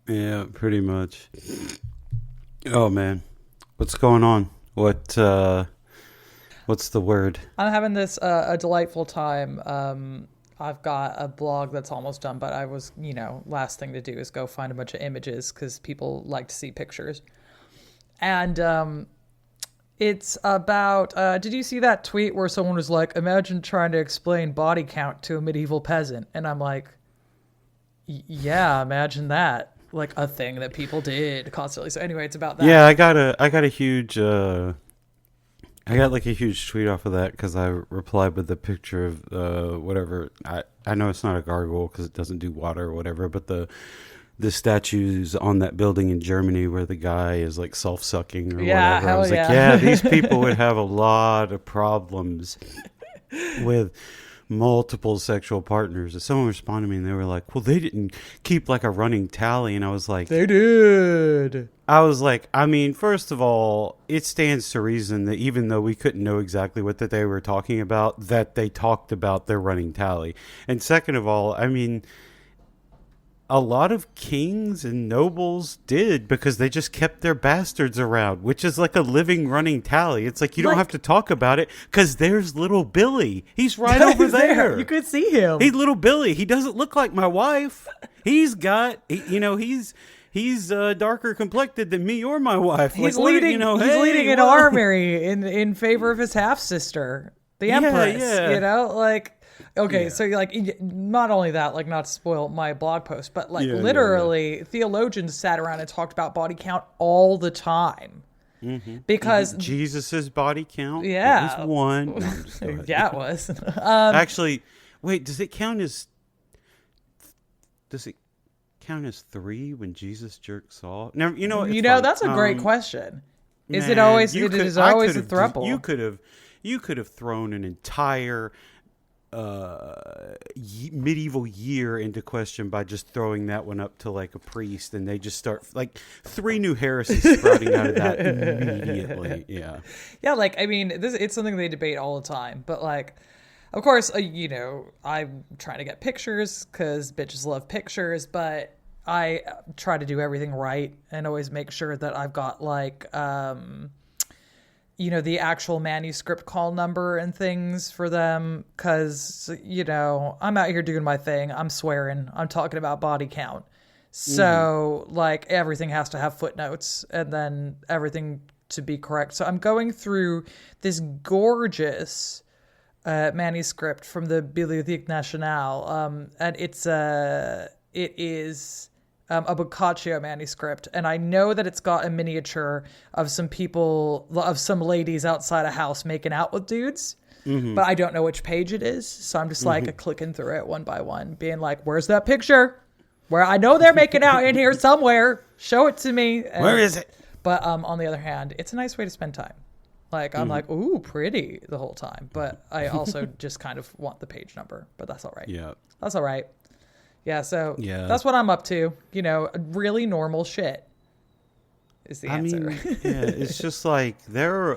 Yeah, pretty much. Oh man, what's going on? What's the word? I'm having this a delightful time. I've got a blog that's almost done, but I was, last thing to do is go find a bunch of images because people like to see pictures. And it's about. Did you see that tweet where someone was like, "Imagine trying to explain body count to a medieval peasant," and I'm like, "Yeah, imagine that." Like a thing that people did constantly. So anyway, it's about that. Yeah, I got a huge I got like a huge tweet off of that because I replied with the picture of whatever. I know it's not a gargoyle because it doesn't do water or whatever, but the statues on that building in Germany where the guy is like self-sucking or Yeah, whatever. I hell was like, yeah. yeah, these people would have a lot of problems with multiple sexual partners. And someone responded to me and they were like, well, they didn't keep like a running tally. And They did. I was like, I mean, first of all, it stands to reason that even though we couldn't know exactly what that they were talking about, that they talked about their running tally. And second of all, I mean, a lot of kings and nobles did because they just kept their bastards around, which is like a living running tally. It's like you don't have to talk about it because there's little Billy. He's right over there. You could see him. Hey, little Billy. He doesn't look like my wife. He's got, he's darker complected than me or my wife. He's like, leading. He's leading an army in favor of his half sister, the Empress. Yeah. Okay, Yeah. so like, not only that, like, not to spoil my blog post, but like, Yeah, literally, theologians sat around and talked about body count all the time because Jesus's body count. Yeah. It was one. No, I'm just kidding. yeah, it was. Actually, wait. Does it count as? Does it count as three when Jesus jerks off? Now you know. That's a great question. Is it Man, always? you It could- is I always could a have- throuple. You could have thrown an entire medieval year into question by just throwing that one up to like a priest, and they just start like three new heresies sprouting out of that immediately. Yeah. Yeah, like, I mean, it's something they debate all the time, but like, of course, I'm trying to get pictures because bitches love pictures, but I try to do everything right and always make sure that I've got like, the actual manuscript call number and things for them because, I'm out here doing my thing. I'm swearing. I'm talking about body count. So, like, everything has to have footnotes and then everything to be correct. So I'm going through this gorgeous manuscript from the Bibliothèque Nationale, and it is a Boccaccio manuscript, and I know that it's got a miniature of some ladies outside a house making out with dudes, but I don't know which page it is, so I'm just like clicking through it one by one, being like, where's that picture? Where I know they're making out in here somewhere. Show it to me. And, Where is it? But on the other hand, it's a nice way to spend time. Like, I'm like, ooh, pretty the whole time. But I also just kind of want the page number. But that's all right. Yeah. That's all right. Yeah, so Yeah. that's what I'm up to. Really normal shit is the I answer. mean, yeah, it's just like there are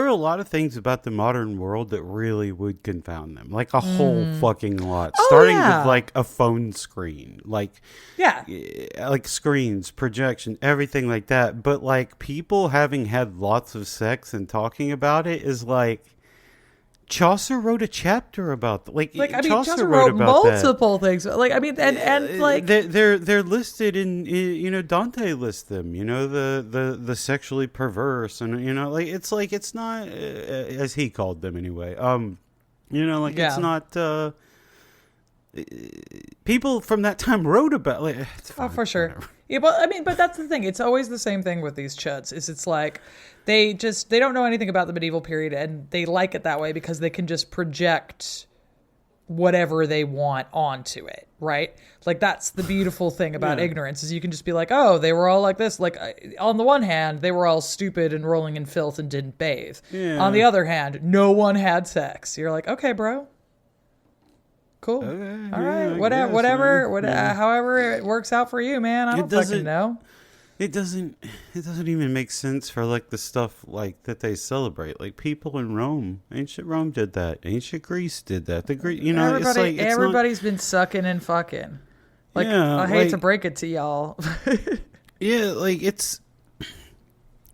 a lot of things about the modern world that really would confound them, like a whole fucking lot. Starting yeah. with like a phone screen, like Yeah. like screens, projection, everything like that. But like people having had lots of sex and talking about it is like. Chaucer wrote a chapter about Chaucer wrote about multiple things. Like, I mean, and like they're listed in Dante lists them. The sexually perverse, and it's not as he called them anyway. It's not. People from that time wrote about it's fine, for sure. whatever. Yeah, but that's the thing. It's always the same thing with these chuds. It's like they don't know anything about the medieval period, and they like it that way because they can just project whatever they want onto it, right? Like, that's the beautiful thing about ignorance is you can just be like, oh, they were all like this. Like, on the one hand, they were all stupid and rolling in filth and didn't bathe. Yeah. On the other hand, no one had sex. You're like, okay, bro. Cool. Okay, All right. I Whatever. guess, However it works out for you, man. I don't fucking know. It doesn't even make sense for like the stuff like that they celebrate. Like people in Rome, ancient Rome did that. Ancient Greece did that. The Greek, it's like Everybody's been sucking and fucking. Like, Yeah, I hate to break it to y'all. yeah, like it's.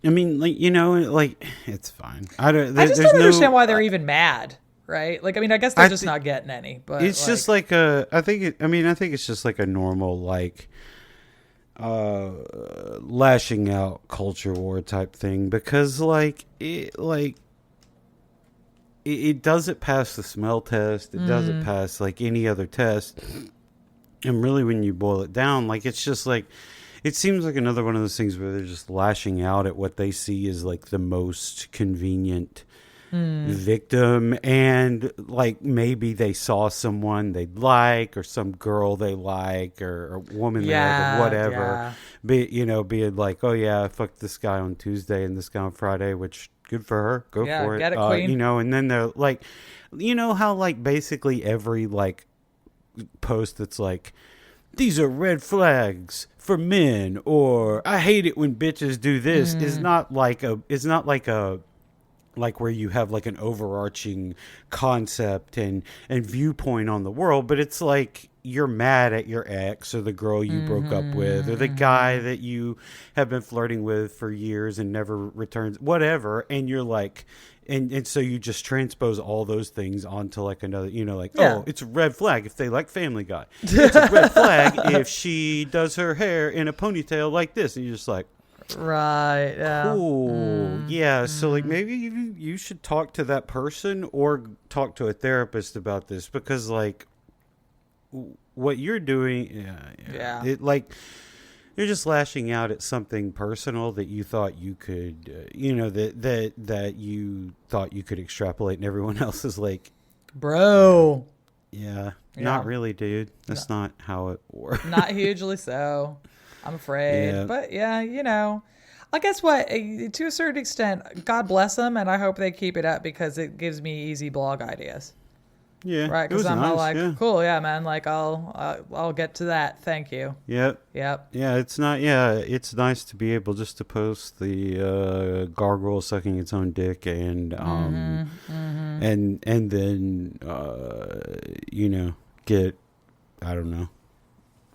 I mean, like, you know, like it's fine. I don't. I just there's don't understand no. why they're even mad, right? Like, I mean, I guess they're just not getting any. But It's just like a. I think. I think it's just like a normal like. Lashing out culture war type thing because it doesn't pass the smell test. It doesn't pass like any other test. And really, when you boil it down, like it's just like it seems like another one of those things where they're just lashing out at what they see as like the most convenient victim, and like maybe they saw someone they like or some girl they like or a woman they like or whatever. Being like, oh yeah, I fucked this guy on Tuesday and this guy on Friday, which good for her, go for it. Get it, queen. And then they're like, you know how like basically every like post that's like, these are red flags for men, or I hate it when bitches do this, is not like like where you have like an overarching concept and viewpoint on the world, but it's like you're mad at your ex or the girl you broke up with or the guy that you have been flirting with for years and never returns, whatever, and you're like, and so you just transpose all those things onto like another, oh, it's a red flag if they like Family Guy. It's a red flag if she does her hair in a ponytail like this, and you're just like, right, yeah, cool, yeah. So like maybe you should talk to that person or talk to a therapist about this, because like what you're doing, it like you're just lashing out at something personal that you thought you could, that you thought you could extrapolate, and everyone else is like, bro, not really, dude. That's not how it works. Not hugely so, I'm afraid. But I guess what, to a certain extent, God bless them, and I hope they keep it up because it gives me easy blog ideas. Yeah, right. Because I'm all like, cool, yeah, man. Like, I'll get to that. Thank you. Yep. Yeah, it's not. Yeah, it's nice to be able just to post the gargoyle sucking its own dick and and then get, I don't know,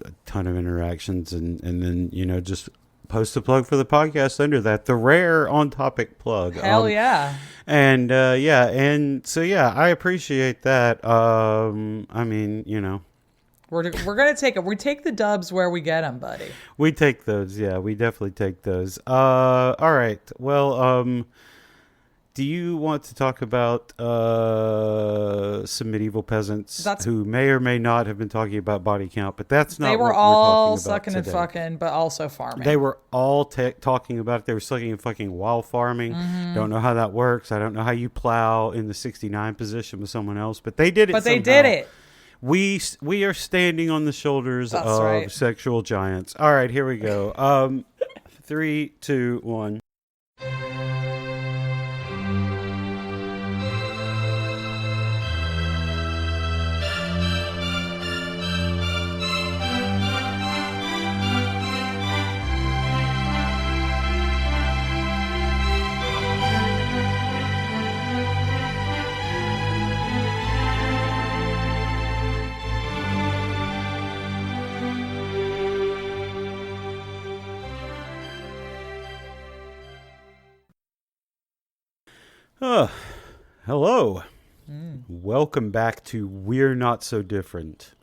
a ton of interactions and then just post a plug for the podcast under that, the rare on topic plug. Hell yeah. And and so I appreciate that. I mean, we're gonna take it. We take the dubs where we get them, buddy. We take those. Yeah, we definitely take those. All right. Well, do you want to talk about some medieval peasants who may or may not have been talking about body count, but that's not. They were what all we're talking sucking about and today. fucking, but also farming. They were all talking about it. They were sucking and fucking while farming. Don't know how that works. I don't know how you plow in the 69 position with someone else, but they did it. But somehow. they did it. We are standing on the shoulders of sexual giants. All right, here we go. 3, 2, 1. Hello. Welcome back to We're Not So Different,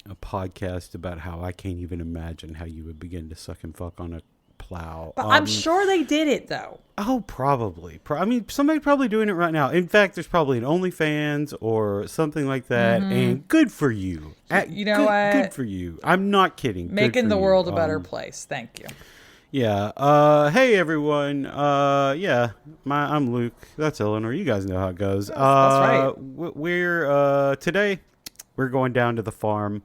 a podcast about how I can't even imagine how you would begin to suck and fuck on a plow. But I'm sure they did it, though. Oh, probably. I mean, somebody's probably doing it right now. In fact, there's probably an OnlyFans or something like that, and good for you. You know what? Good for you. I'm not kidding. Making the world a better place. Thank you. Yeah. Hey, everyone. I'm Luke. That's Eleanor. You guys know how it goes. That's right. We're today we're going down to the farm.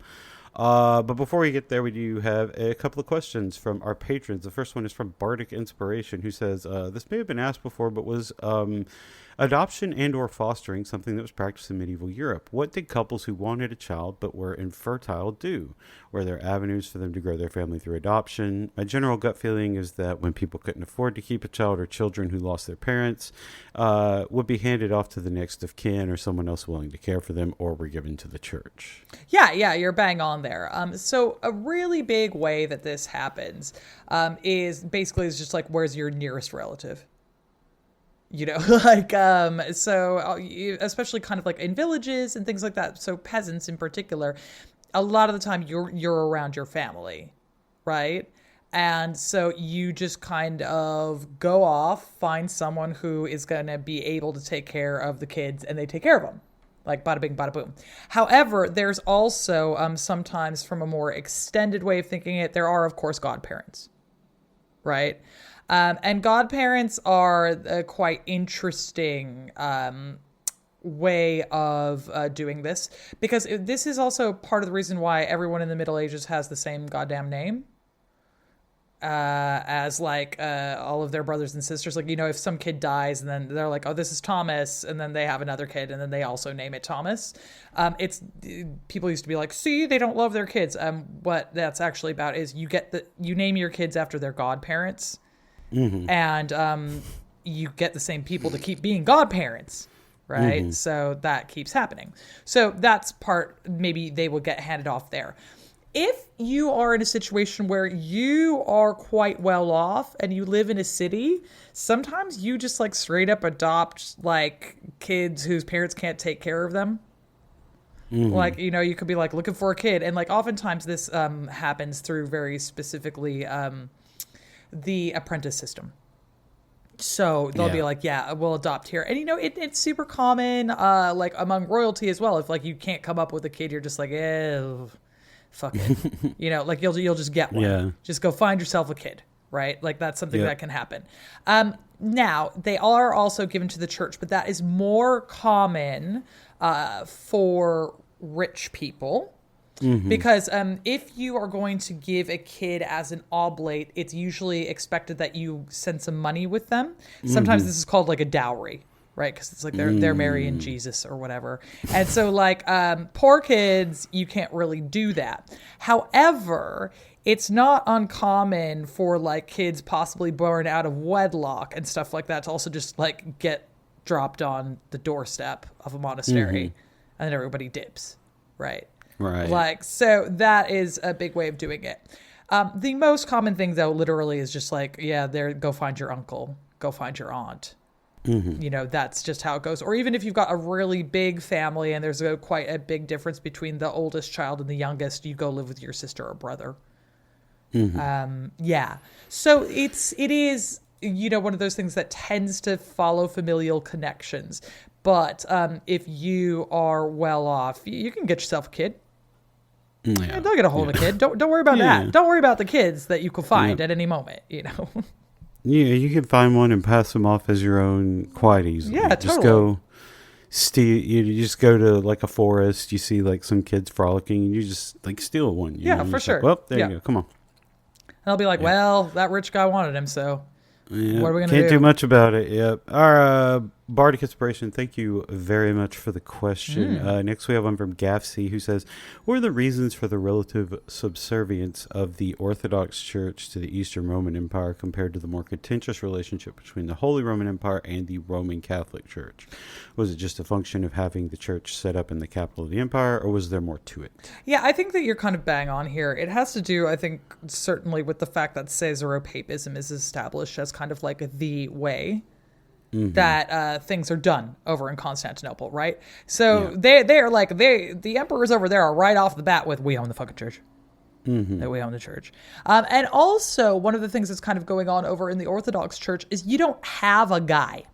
But before we get there, we do have a couple of questions from our patrons. The first one is from Bardic Inspiration, who says, this may have been asked before, but was adoption and or fostering something that was practiced in medieval Europe? What did couples who wanted a child but were infertile do? Were there avenues for them to grow their family through adoption? My general gut feeling is that when people couldn't afford to keep a child, or children who lost their parents would be handed off to the next of kin or someone else willing to care for them, or were given to the church. Yeah, you're bang on around there. So a really big way that this happens is just like, where's your nearest relative? You know, like, especially kind of like in villages and things like that. So peasants in particular, a lot of the time you're around your family, right? And so you just kind of go off, find someone who is going to be able to take care of the kids, and they take care of them. Like bada bing, bada boom. However, there's also sometimes, from a more extended way of thinking it, there are, of course, godparents, right? And godparents are a quite interesting way of doing this, because this is also part of the reason why everyone in the Middle Ages has the same goddamn name as like all of their brothers and sisters. Like, you know, if some kid dies and then they're like, oh, this is Thomas, and then they have another kid and then they also name it Thomas. People used to be like, see, they don't love their kids. What that's actually about is you name your kids after their godparents. Mm-hmm. And you get the same people to keep being godparents, right? Mm-hmm. So that keeps happening. So that's part, maybe they will get handed off there. If you are in a situation where you are quite well off and you live in a city, sometimes you just like straight up adopt like kids whose parents can't take care of them. Mm-hmm. Like, you know, you could be like looking for a kid, and like oftentimes this happens through very specifically the apprentice system. So they'll be like, yeah, we'll adopt here. And, you know, it's super common, like among royalty as well. If like you can't come up with a kid, you're just like, fuck it. You know, like you'll just get one. Yeah. Just go find yourself a kid, right? Like that's something that can happen. Now, they are also given to the church, but that is more common for rich people. Mm-hmm. Because if you are going to give a kid as an oblate, it's usually expected that you send some money with them. Sometimes this is called like a dowry, right? Because it's like they're marrying Jesus or whatever. And so like poor kids, you can't really do that. However, it's not uncommon for like kids possibly born out of wedlock and stuff like that to also just like get dropped on the doorstep of a monastery, and then everybody dips, right? Right. Like, so that is a big way of doing it. The most common thing, though, literally is just like, go find your uncle, go find your aunt. Mm-hmm. You know, that's just how it goes. Or even if you've got a really big family and there's quite a big difference between the oldest child and the youngest, you go live with your sister or brother. Mm-hmm. So it is, you know, one of those things that tends to follow familial connections. But if you are well off, you can get yourself a kid. Yeah. Don't get a hold of a kid. Don't worry about that. Don't worry about the kids that you could find at any moment, you know. Yeah, you can find one and pass them off as your own quite easily. Yeah, just totally. You just go to like a forest, you see like some kids frolicking, and you just like steal one. For sure. Like, well, there you go. Come on. And I'll be like, well, that rich guy wanted him, so what are we going to do? Can't do much about it. Yep. Our Bardic Inspiration, thank you very much for the question. Next we have one from Gaffsey, who says, what are the reasons for the relative subservience of the Orthodox Church to the Eastern Roman Empire compared to the more contentious relationship between the Holy Roman Empire and the Roman Catholic Church? Was it just a function of having the church set up in the capital of the empire, or was there more to it? Yeah, I think that you're kind of bang on here. It has to do, I think, certainly with the fact that Caesaropapism is established as kind of like the way that things are done over in Constantinople, right? So they are like, the emperors over there are right off the bat with, we own the fucking church. That we own the church. And also, one of the things that's kind of going on over in the Orthodox Church is you don't have a guy.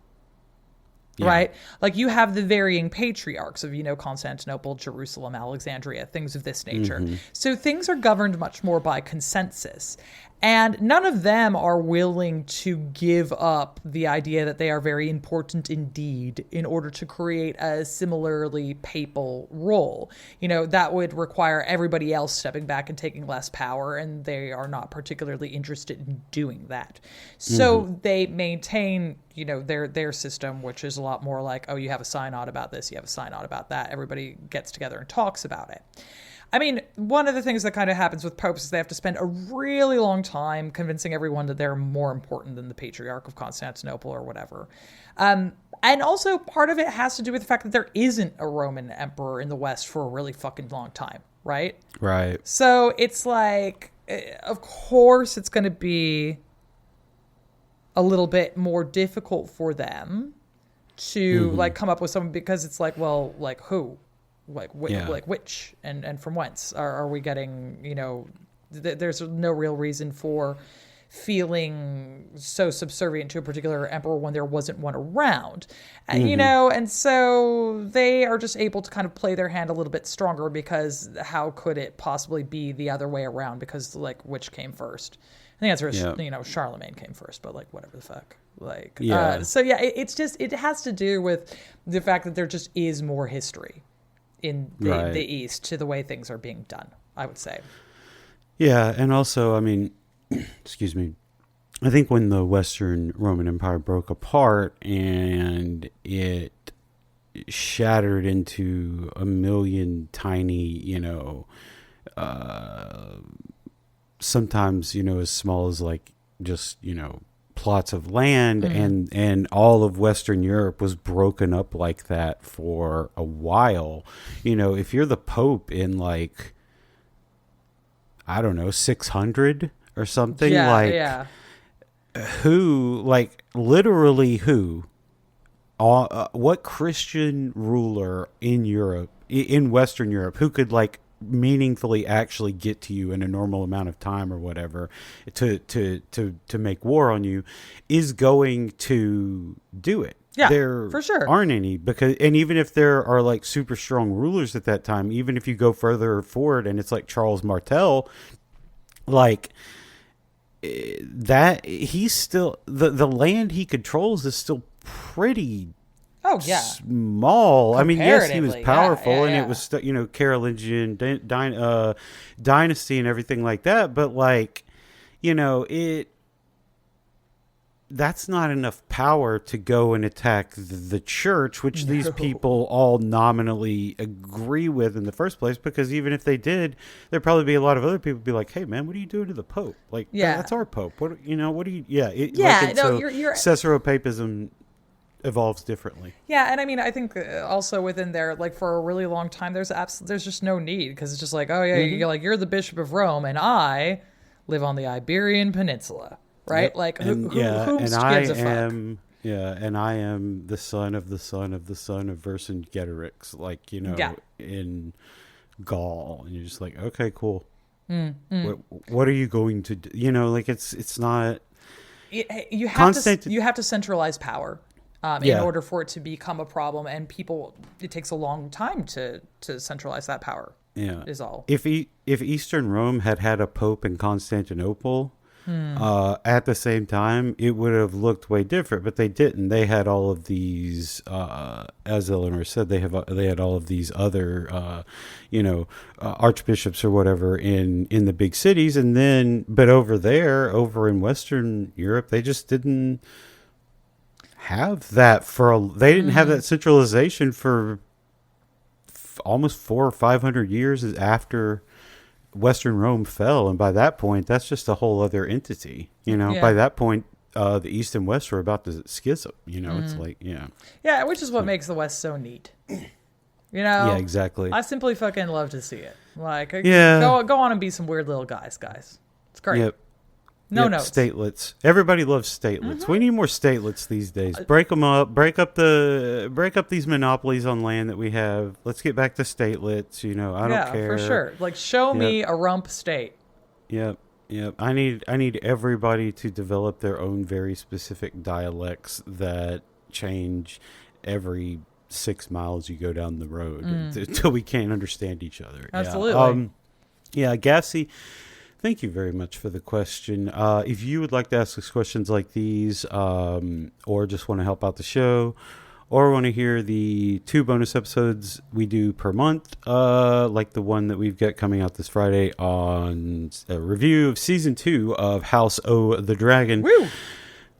Right? Like you have the varying patriarchs of, you know, Constantinople, Jerusalem, Alexandria, things of this nature. So things are governed much more by consensus. And none of them are willing to give up the idea that they are very important indeed in order to create a similarly papal role. You know, that would require everybody else stepping back and taking less power, and they are not particularly interested in doing that. So they maintain, you know, their system, which is a lot more like, oh, you have a synod about this, you have a synod about that. Everybody gets together and talks about it. I mean, one of the things that kind of happens with popes is they have to spend a really long time convincing everyone that they're more important than the Patriarch of Constantinople or whatever. And also part of it has to do with the fact that there isn't a Roman emperor in the West for a really fucking long time, right? Right. So it's like, of course it's going to be a little bit more difficult for them to like come up with someone, because it's like, well, like who? Like which and from whence are we getting, you know, there's no real reason for feeling so subservient to a particular emperor when there wasn't one around, and you know, and so they are just able to kind of play their hand a little bit stronger, because how could it possibly be the other way around? Because like, which came first? The answer is, you know, Charlemagne came first, but like, whatever the fuck. Like, so yeah, it's just, it has to do with the fact that there just is more history in the East to the way things are being done, I would say. Yeah, and also, I mean, excuse me, I think when the Western Roman Empire broke apart and it shattered into a million tiny, you know, sometimes, you know, as small as like just, you know, plots of land, and all of Western Europe was broken up like that for a while. You know, if you're the Pope in like, I don't know, 600 or something, who, like literally who, what Christian ruler in Europe, in Western Europe, who could like meaningfully actually get to you in a normal amount of time or whatever to make war on you is going to do it. Yeah, there for sure aren't any, because, and even if there are like super strong rulers at that time, even if you go further forward and it's like Charles Martel, like that, he's still the land he controls is still pretty small. I mean, yes, he was powerful, and it was, you know, Carolingian dynasty and everything like that. But like, you know, that's not enough power to go and attack the church, which these people all nominally agree with in the first place. Because even if they did, there'd probably be a lot of other people be like, "Hey, man, what are you doing to the Pope? Like, that's our Pope. What, you know? What do you? Yeah, like, so you're Caesaropapism evolves differently. Yeah, and I mean, I think also within there, like for a really long time, there's just no need, because it's just like, oh yeah, you're the Bishop of Rome, and I live on the Iberian Peninsula, right? Yep. Like, who gives a fuck? And I am the son of the son of the son of Vercingetorix, like, you know, in Gaul, and you're just like, okay, cool. What are you going to do? You know, like it's not. You have to centralize power. In order for it to become a problem, and it takes a long time to centralize that power. Yeah, is all. If Eastern Rome had a pope in Constantinople at the same time, it would have looked way different. But they didn't. They had all of these, as Eleanor said, they had all of these other, archbishops or whatever in the big cities, and then over in Western Europe, they just didn't have that they didn't have that centralization for almost 400 or 500 years after Western Rome fell, and by that point that's just a whole other entity, you know. By that point the East and West were about to schism, you know. It's like which is what makes the West so neat, you know. Yeah, exactly. I simply fucking love to see it. Like, go on and be some weird little guys. It's great. Yep. Notes. Statelets. Everybody loves statelets. We need more statelets these days. Break them up. Break up these monopolies on land that we have. Let's get back to statelets. You know, I don't care. For sure. Like, show me a rump state. Yep. I need everybody to develop their own very specific dialects that change every 6 miles you go down the road until we can't understand each other. Absolutely. Gassy, thank you very much for the question. If you would like to ask us questions like these, or just want to help out the show, or want to hear the 2 bonus episodes we do per month, like the one that we've got coming out this Friday on a review of Season 2 of House O' the Dragon. Woo!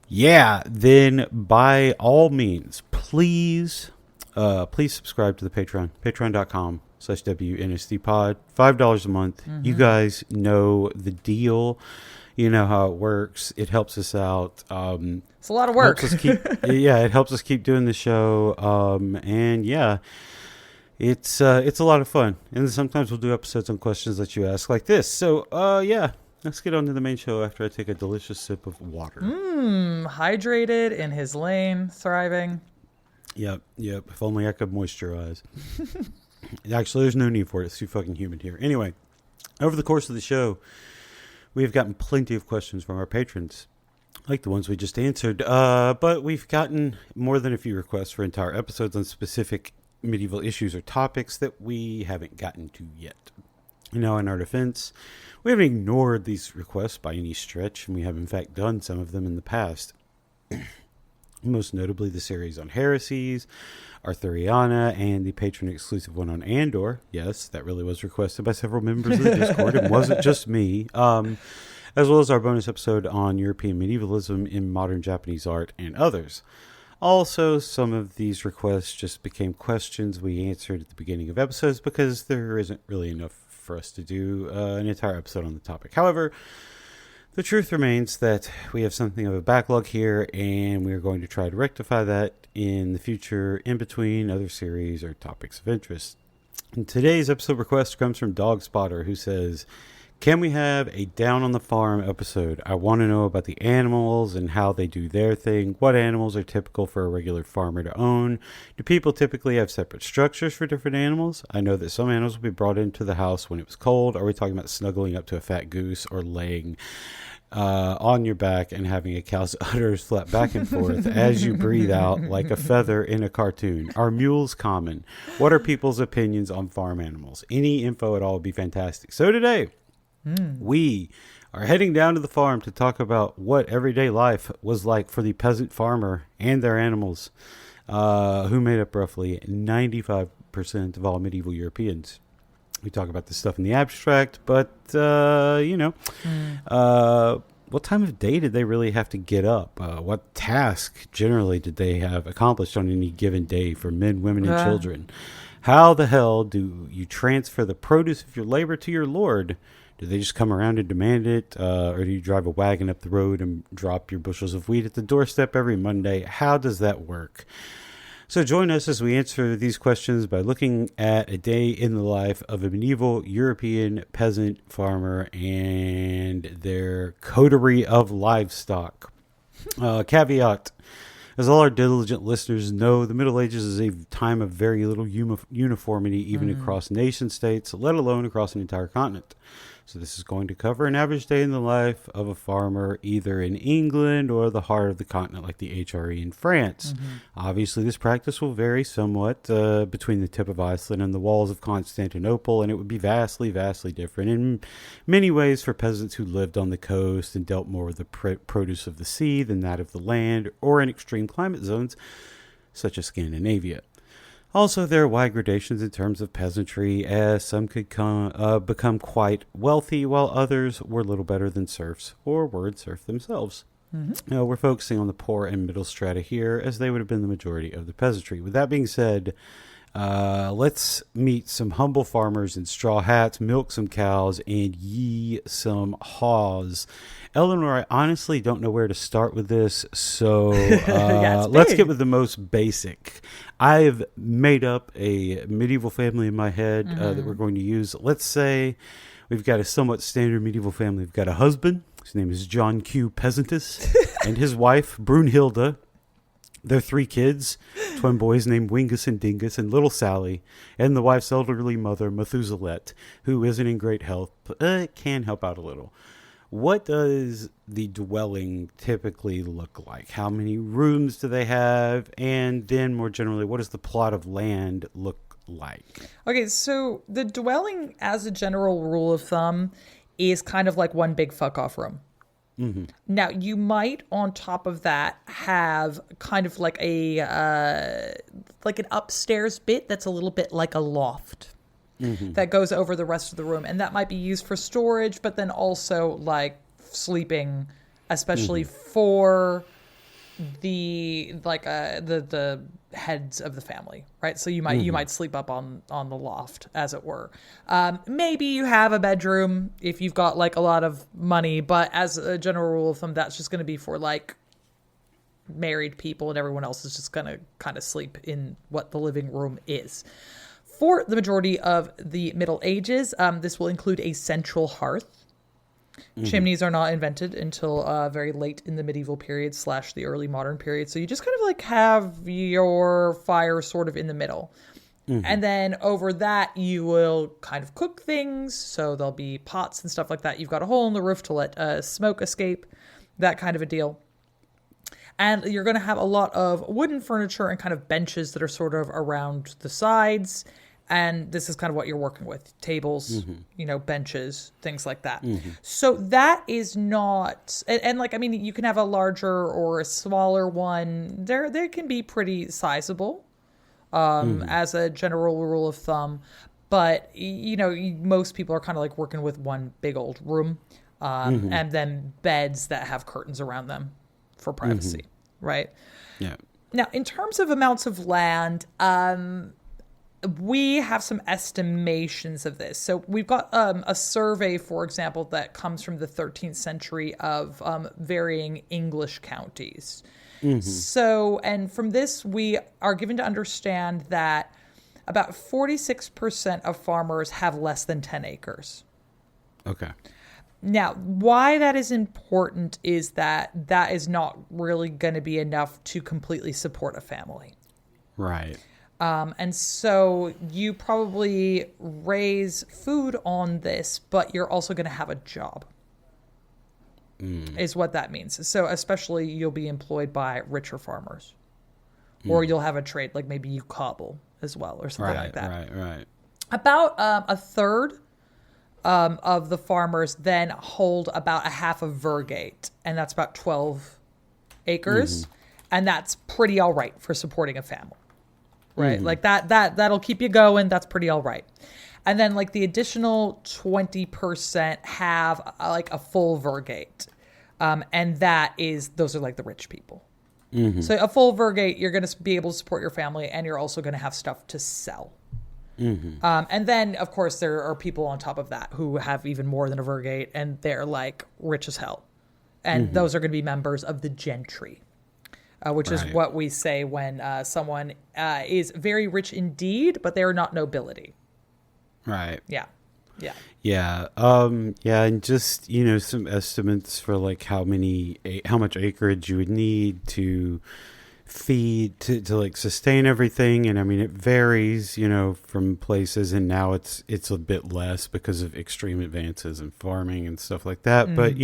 Yeah, then by all means, please subscribe to the Patreon, patreon.com. patreon.com/WNSD pod, $5 a month. You guys know the deal. You know how it works. It helps us out. It's a lot of work. It helps us keep doing the show. And yeah, it's a lot of fun. And sometimes we'll do episodes on questions that you ask like this. So yeah, let's get on to the main show after I take a delicious sip of water. Hydrated, in his lane, thriving. Yep. If only I could moisturize. Actually, there's no need for it. It's too fucking humid here. Anyway, over the course of the show, we have gotten plenty of questions from our patrons, like the ones we just answered. But we've gotten more than a few requests for entire episodes on specific medieval issues or topics that we haven't gotten to yet. Now, in our defense, we haven't ignored these requests by any stretch, and we have in fact done some of them in the past. Most notably the series on heresies, Arthuriana, and the patron exclusive one on Andor. Yes, that really was requested by several members of the Discord. It wasn't just me. As well as our bonus episode on European medievalism in modern Japanese art and others. Also, some of these requests just became questions we answered at the beginning of episodes because there isn't really enough for us to do an entire episode on the topic. However, the truth remains that we have something of a backlog here, and we are going to try to rectify that in the future in between other series or topics of interest. And today's episode request comes from Dogspotter, who says, can we have a Down on the Farm episode? I want to know about the animals and how they do their thing. What animals are typical for a regular farmer to own? Do people typically have separate structures for different animals? I know that some animals will be brought into the house when it was cold. Are we talking about snuggling up to a fat goose or laying on your back and having a cow's udders flap back and forth as you breathe out like a feather in a cartoon? Are mules common? What are people's opinions on farm animals? Any info at all would be fantastic. So today, we are heading down to the farm to talk about what everyday life was like for the peasant farmer and their animals, who made up roughly 95% of all medieval Europeans. We talk about this stuff in the abstract, but, what time of day did they really have to get up? What task generally did they have accomplished on any given day for men, women, and children? How the hell do you transfer the produce of your labor to your lord? Do they just come around and demand it? Or do you drive a wagon up the road and drop your bushels of wheat at the doorstep every Monday? How does that work? So join us as we answer these questions by looking at a day in the life of a medieval European peasant farmer and their coterie of livestock. Caveat. As all our diligent listeners know, the Middle Ages is a time of very little uniformity, even across nation states, let alone across an entire continent. So this is going to cover an average day in the life of a farmer, either in England or the heart of the continent, like the HRE in France. Obviously, this practice will vary somewhat between the tip of Iceland and the walls of Constantinople, and it would be vastly, vastly different in many ways for peasants who lived on the coast and dealt more with the produce of the sea than that of the land, or in extreme climate zones such as Scandinavia. Also, there are wide gradations in terms of peasantry, as some could become quite wealthy, while others were little better than serfs, or were serfs themselves. We're focusing on the poor and middle strata here, as they would have been the majority of the peasantry. With that being said, let's meet some humble farmers in straw hats, milk some cows, and yee some haws. Eleanor, I honestly don't know where to start with this, so let's get with the most basic. I've made up a medieval family in my head that we're going to use. Let's say we've got a somewhat standard medieval family. We've got a husband. His name is John Q. Peasantus, and his wife, Brunhilde. Their 3 kids, twin boys named Wingus and Dingus, and little Sally, and the wife's elderly mother, Methuselet, who isn't in great health, but can help out a little. What does the dwelling typically look like? How many rooms do they have? And then, more generally, what does the plot of land look like? Okay, so the dwelling, as a general rule of thumb, is kind of like one big fuck-off room. Now, you might, on top of that, have kind of like an upstairs bit that's a little bit like a loft that goes over the rest of the room. And that might be used for storage, but then also like sleeping, especially for the heads of the family, right? So you might sleep up on the loft, as it were. Maybe you have a bedroom if you've got like a lot of money, but as a general rule of thumb, that's just going to be for like married people, and everyone else is just going to kind of sleep in what the living room is. For the majority of the Middle Ages, this will include a central hearth. Chimneys are not invented until very late in the medieval period / the early modern period. So you just kind of like have your fire sort of in the middle. And then over that, you will kind of cook things. So there'll be pots and stuff like that. You've got a hole in the roof to let smoke escape, that kind of a deal. And you're going to have a lot of wooden furniture and kind of benches that are sort of around the sides. And this is kind of what you're working with. Tables, benches, things like that. So that is not, and like, I mean, you can have a larger or a smaller one. They can be pretty sizable as a general rule of thumb. But, most people are kind of like working with one big old room and then beds that have curtains around them for privacy, right? Yeah. Now, in terms of amounts of land, we have some estimations of this. So we've got a survey, for example, that comes from the 13th century of varying English counties. So, and from this, we are given to understand that about 46% of farmers have less than 10 acres. Okay. Now, why that is important is that is not really going to be enough to completely support a family. Right. And so you probably raise food on this, but you're also going to have a job, is what that means. So especially you'll be employed by richer farmers, or you'll have a trade, like maybe you cobble as well or something like that. Right. About a third of the farmers then hold about a half of Vergate, and that's about 12 acres. And that's pretty all right for supporting a family. Right. Like that'll keep you going. That's pretty all right. And then like the additional 20% have like a full Vergate. And those are like the rich people. So a full Vergate, you're going to be able to support your family, and you're also going to have stuff to sell. And then of course there are people on top of that who have even more than a Vergate, and they're like rich as hell. And those are going to be members of the gentry. Which is what we say when someone is very rich indeed, but they are not nobility. Right. Yeah. And just, some estimates for like how much acreage you would need to feed to like sustain everything. And I mean, it varies, from places, and now it's a bit less because of extreme advances in farming and stuff like that. But,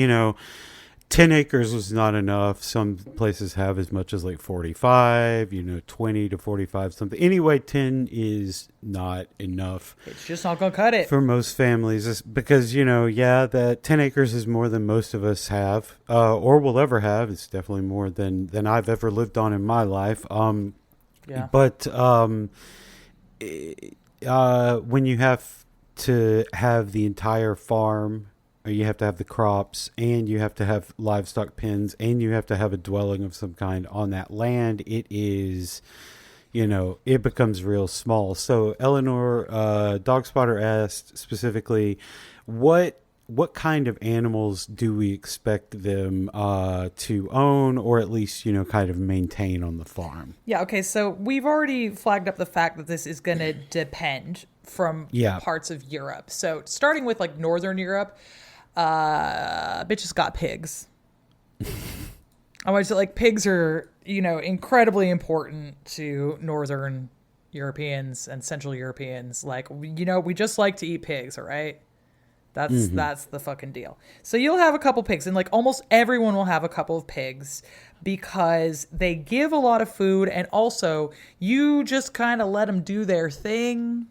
10 acres was not enough. Some places have as much as like 45, 20 to 45 something. Anyway, 10 is not enough. It's just not going to cut it. For most families. It's because, that 10 acres is more than most of us have or will ever have. It's definitely more than I've ever lived on in my life. But when you have to have the entire farm, or you have to have the crops, and you have to have livestock pens, and you have to have a dwelling of some kind on that land, it is, it becomes real small. So Eleanor, Dogspotter asked specifically, what kind of animals do we expect them to own, or at least, kind of maintain on the farm? Yeah, okay, so we've already flagged up the fact that this is going to depend from parts of Europe. So starting with like Northern Europe, bitches got pigs. I want to say, like, pigs are, incredibly important to Northern Europeans and Central Europeans. Like, we just like to eat pigs, all right? That's the fucking deal. So you'll have a couple pigs, and like almost everyone will have a couple of pigs because they give a lot of food, and also you just kind of let them do their thing.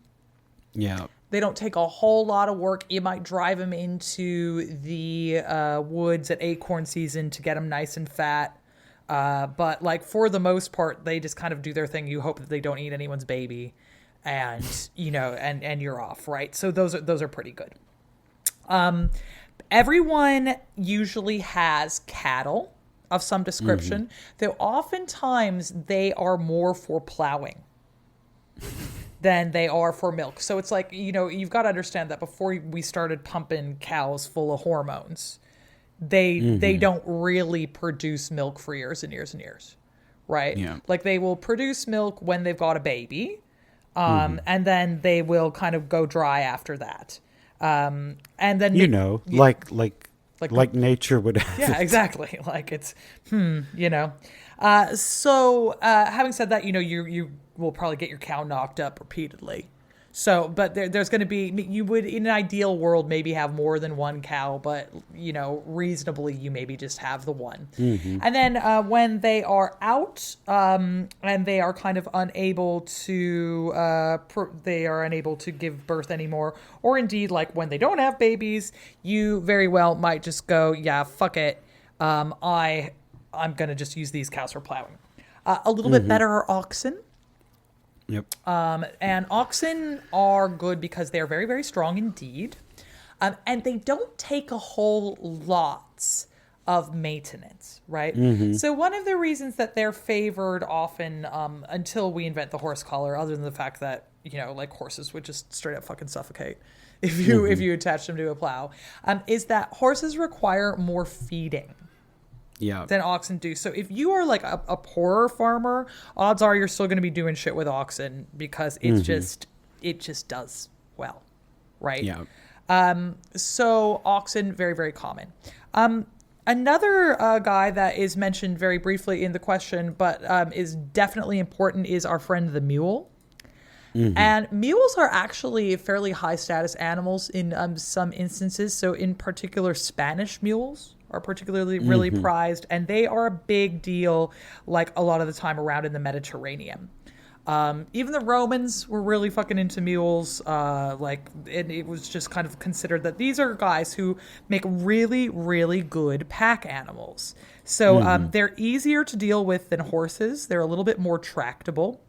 Yeah. They don't take a whole lot of work. You might drive them into the woods at acorn season to get them nice and fat. But like for the most part, they just kind of do their thing. You hope that they don't eat anyone's baby, and and you're off, right? So those are pretty good. Everyone usually has cattle. of some description, though oftentimes they are more for plowing than they are for milk. So it's like, you've got to understand that before we started pumping cows full of hormones, they don't really produce milk for years and years and years, right? Yeah. Like they will produce milk when they've got a baby, and then they will kind of go dry after that. And then like nature would have. Yeah, exactly. Like it's, So having said that, you will probably get your cow knocked up repeatedly. So, but there's going to be, you would, in an ideal world, maybe have more than one cow, but, reasonably, you maybe just have the one. And then when they are out and they are kind of unable to, they are unable to give birth anymore, or indeed, like when they don't have babies, you very well might just go, yeah, fuck it. I'm going to just use these cows for plowing. A little bit better are oxen. Yep. And oxen are good because they are very, very strong indeed. And they don't take a whole lot of maintenance, right? So one of the reasons that they're favored often, until we invent the horse collar, other than the fact that, like horses would just straight up fucking suffocate if you attach them to a plow, is that horses require more feeding. Yeah. Than oxen do. So if you are like a poorer farmer, odds are you're still going to be doing shit with oxen because it just does well, right? Yeah. So oxen, very, very common. Another guy that is mentioned very briefly in the question, but is definitely important, is our friend the mule. And mules are actually fairly high status animals in some instances. So in particular, Spanish mules are particularly really prized, and they are a big deal like a lot of the time around in the Mediterranean. Even the Romans were really fucking into mules. It was just kind of considered that these are guys who make really, really good pack animals. So they're easier to deal with than horses. They're a little bit more tractable.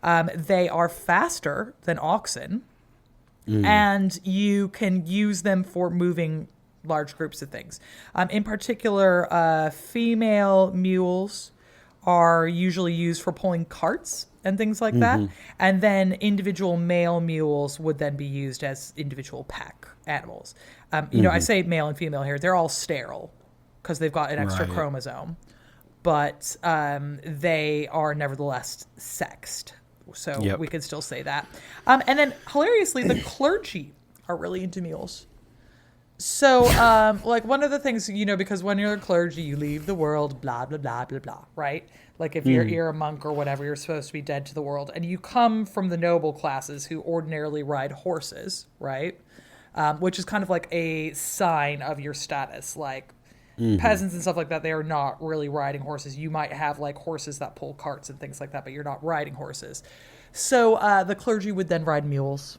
They are faster than oxen, and you can use them for moving large groups of things. In particular, female mules are usually used for pulling carts and things like that. And then individual male mules would then be used as individual pack animals. I say male and female here. They're all sterile because they've got an extra chromosome. But they are nevertheless sexed. So we can still say that. And then hilariously, the clergy are really into mules. So, like one of the things, because when you're a clergy, you leave the world, blah, blah, blah, blah, blah, right? Like if you're a monk or whatever, you're supposed to be dead to the world. And you come from the noble classes who ordinarily ride horses, right? Which is kind of like a sign of your status. Like peasants and stuff like that, they are not really riding horses. You might have like horses that pull carts and things like that, but you're not riding horses. So the clergy would then ride mules.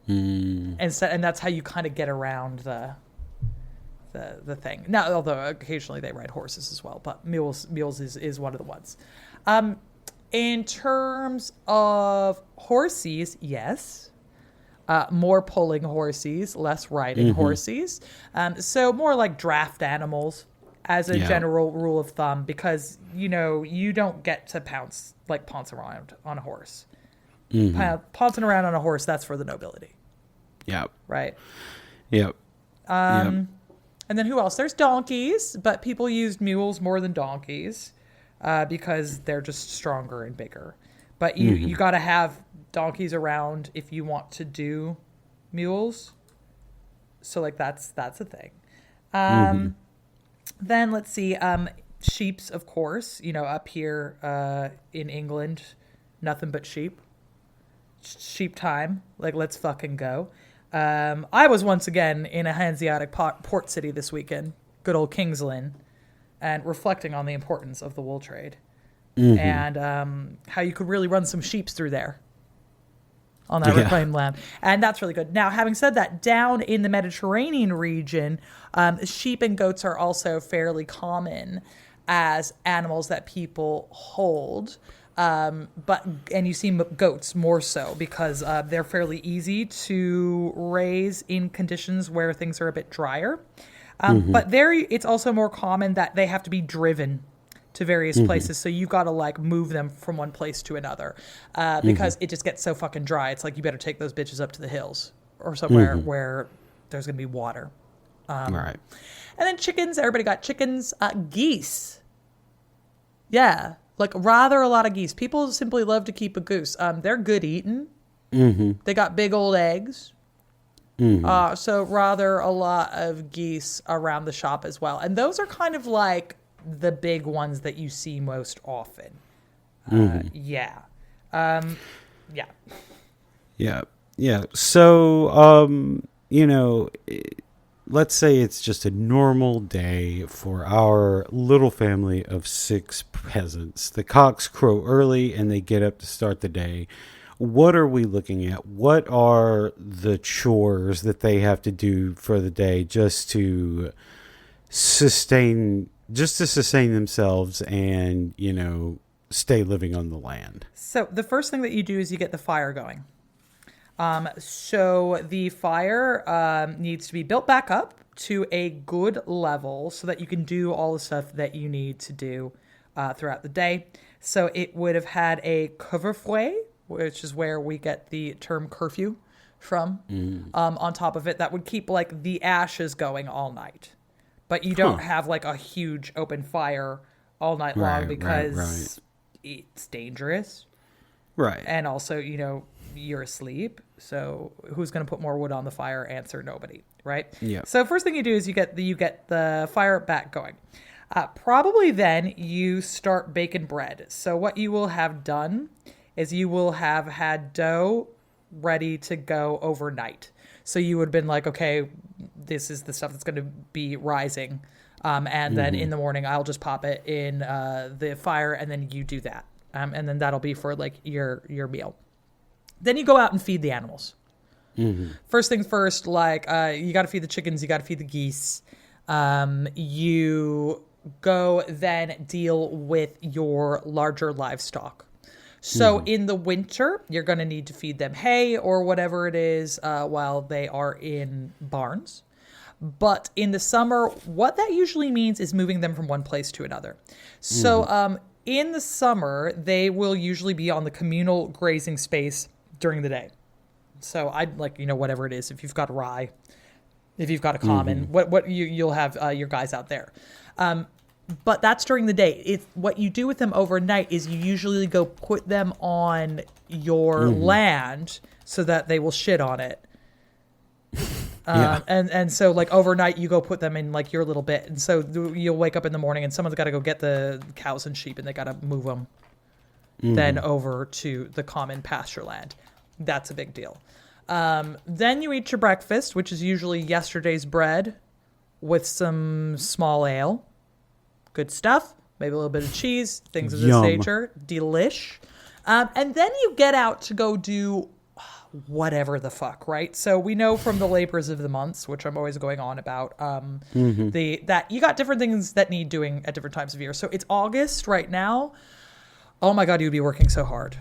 And that's how you kind of get around the thing. Now, although occasionally they ride horses as well, but mules is one of the ones. In terms of horses, yes. More pulling horses, less riding horses. So more like draft animals as a general rule of thumb, because, you don't get to pounce around on a horse. Pouncing around on a horse, that's for the nobility. Yeah. Right. Yep. And then who else? There's donkeys, but people used mules more than donkeys because they're just stronger and bigger. But you got to have donkeys around if you want to do mules. So like that's a thing. Then let's see, sheeps, of course, up here in England, nothing but sheep. Sheep time. Like, let's fucking go. I was once again in a Hanseatic port city this weekend, good old King's Lynn, and reflecting on the importance of the wool trade and how you could really run some sheeps through there on that reclaimed land. And that's really good. Now, having said that, down in the Mediterranean region, sheep and goats are also fairly common as animals that people hold. And you see goats more so because they're fairly easy to raise in conditions where things are a bit drier. But it's also more common that they have to be driven. to various places. So you got to like move them from one place to another because it just gets so fucking dry. It's like you better take those bitches up to the hills or somewhere where there's going to be water. Right. And then chickens. Everybody got chickens. Geese. Yeah. Like rather a lot of geese. People simply love to keep a goose. They're good eating. They got big old eggs. So rather a lot of geese around the shop as well. And those are kind of like the big ones that you see most often. Yeah. Yeah. So, let's say it's just a normal day for our little family of 6 peasants. The cocks crow early and they get up to start the day. What are we looking at? What are the chores that they have to do for the day just to sustain themselves and, stay living on the land? So the first thing that you do is you get the fire going. So the fire needs to be built back up to a good level so that you can do all the stuff that you need to do throughout the day. So it would have had a couvre-feu, which is where we get the term curfew from, on top of it. That would keep like the ashes going all night. But you don't have like a huge open fire all night long because it's dangerous. Right. And also, you're asleep. So who's going to put more wood on the fire? Answer, nobody. Right. Yeah. So first thing you do is you get the fire back going. Probably then you start baking bread. So what you will have done is you will have had dough ready to go overnight. So you would have been like, okay, this is the stuff that's going to be rising. And then in the morning, I'll just pop it in the fire and then you do that. And then that'll be for like your meal. Then you go out and feed the animals. First things first, like you got to feed the chickens, you got to feed the geese. You go then deal with your larger livestock. So in the winter, you're going to need to feed them hay or whatever it is while they are in barns. But in the summer, what that usually means is moving them from one place to another. So in the summer, they will usually be on the communal grazing space during the day. So I'd like, whatever it is, if you've got a rye, if you've got a common, you'll have your guys out there. But that's during the day. What you do with them overnight is you usually go put them on your land so that they will shit on it. And so like overnight you go put them in like your little bit. And so you'll wake up in the morning and someone's got to go get the cows and sheep and they got to move them then over to the common pasture land. That's a big deal. Then you eat your breakfast, which is usually yesterday's bread with some small ale. Good stuff. Maybe a little bit of cheese, things of this nature. Delish. And then you get out to go do whatever the fuck, right? So we know from the labors of the months, which I'm always going on about, that you got different things that need doing at different times of year. So it's August right now. Oh my God, you'd be working so hard.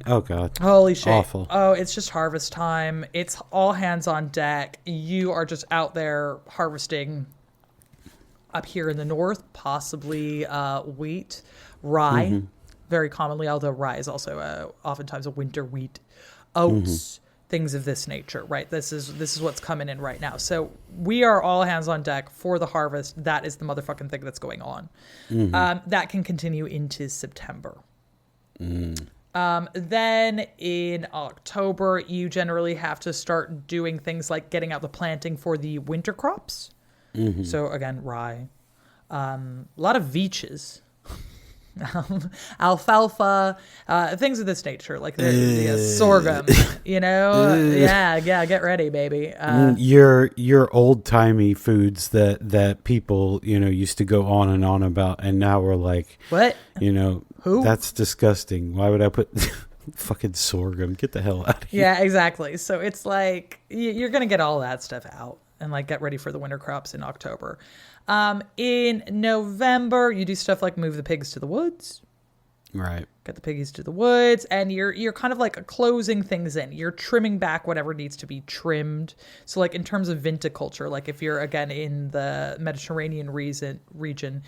Oh God. Holy shit. Awful. Oh, it's just harvest time. It's all hands on deck. You are just out there harvesting up here in the north, possibly wheat, rye, very commonly, although rye is also oftentimes a winter wheat, oats, things of this nature, right? This is what's coming in right now. So we are all hands on deck for the harvest. That is the motherfucking thing that's going on. That can continue into September. Then in October, you generally have to start doing things like getting out the planting for the winter crops. So again, rye, a lot of veches, alfalfa, things of this nature, like the sorghum, yeah, get ready, baby. Your old timey foods that people, used to go on and on about. And now we're like, what? Who? That's disgusting. Why would I put fucking sorghum? Get the hell out of here. Yeah, exactly. So it's like, you're going to get all that stuff out and like get ready for the winter crops in October. In November, you do stuff like move the pigs to the woods. Right. Get the piggies to the woods, and you're kind of like closing things in. You're trimming back whatever needs to be trimmed. So like in terms of viticulture, like if you're again in the Mediterranean region,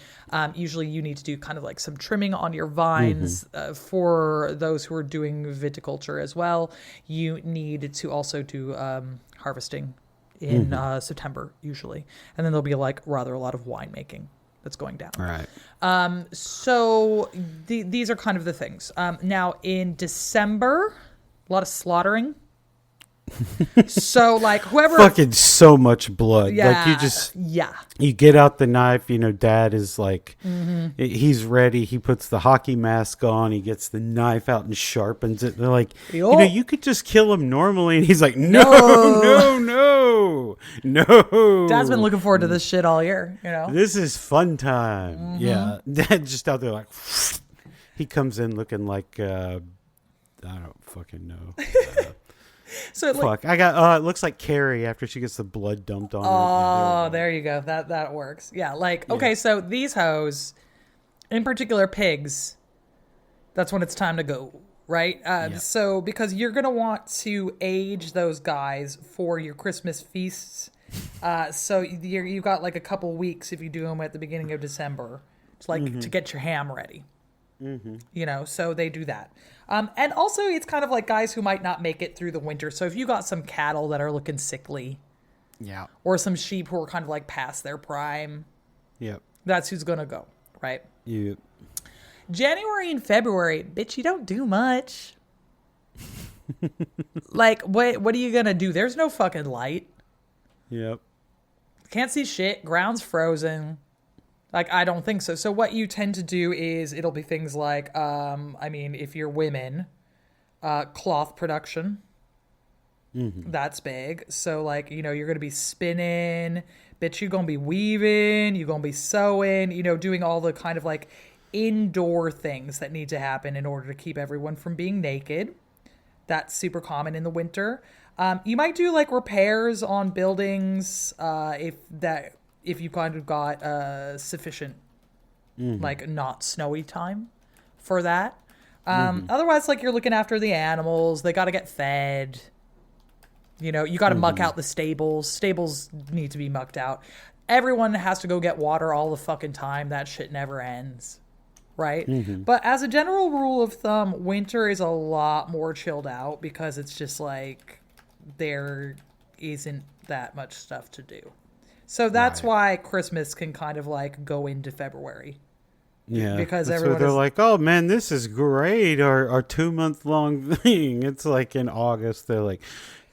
usually you need to do kind of like some trimming on your vines. For those who are doing viticulture as well, you need to also do harvesting in September usually, and then there'll be like rather a lot of winemaking that's going down. Right. So these are kind of the things. Now in December, a lot of slaughtering. So like whoever Fucking so much blood. yeah, Like you get out the knife, dad is like, he's ready. He puts the hockey mask on. He gets the knife out and sharpens it. They're like, you could just kill him normally. And he's like, no. Dad's been looking forward to this shit all year, This is fun time. Yeah. Dad's just out there like, he comes in looking like, I don't fucking know. So it looks like Carrie after she gets the blood dumped on her. Oh, there you go. That works. Yeah, okay, so these hoes, in particular pigs, that's when it's time to go, right? So because you're going to want to age those guys for your Christmas feasts. So you got like a couple weeks if you do them at the beginning of December. It's like to get your ham ready. So they do that. And also it's kind of like guys who might not make it through the winter. So if you got some cattle that are looking sickly, or some sheep who are kind of like past their prime, that's who's going to go, right? Yep. January and February, bitch, you don't do much. Like, what are you going to do? There's no fucking light. Yep. Can't see shit. Ground's frozen. Like, I don't think so. So what you tend to do is it'll be things like, if you're women, cloth production. That's big. So, like, you're going to be spinning. Bitch, you're going to be weaving. You're going to be sewing. Doing all the kind of, like, indoor things that need to happen in order to keep everyone from being naked. That's super common in the winter. You might do, like, repairs on buildings if you kind of got sufficient, like, not snowy time for that. Otherwise, like, you're looking after the animals. They got to get fed. You got to muck out the stables. Stables need to be mucked out. Everyone has to go get water all the fucking time. That shit never ends, right? But as a general rule of thumb, winter is a lot more chilled out because it's just, like, there isn't that much stuff to do. So that's why Christmas can kind of like go into February. Yeah. Because they're like, oh man, this is great. Our 2-month-long thing. It's like in August. They're like,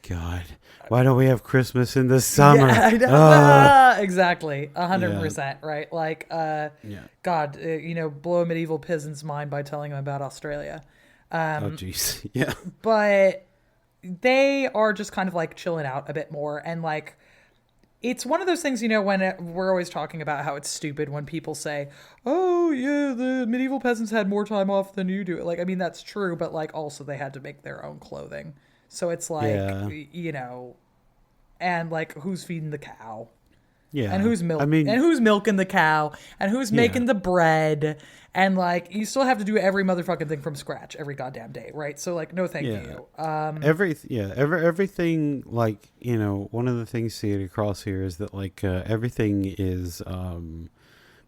God, why don't we have Christmas in the summer? Exactly. 100%. Right. Like, God, blow a medieval peasant's mind by telling them about Australia. Oh, jeez. Yeah. But they are just kind of like chilling out a bit more and like, it's one of those things, when we're always talking about how it's stupid when people say, oh, yeah, the medieval peasants had more time off than you do. Like, I mean, that's true, but, like, also they had to make their own clothing. So it's like, and, like, who's feeding the cow? Yeah. And who's milking the cow? And who's making the bread? And, like, you still have to do every motherfucking thing from scratch every goddamn day, right? So, like, no thank you. Everything, like, one of the things seen across here is that, like, everything is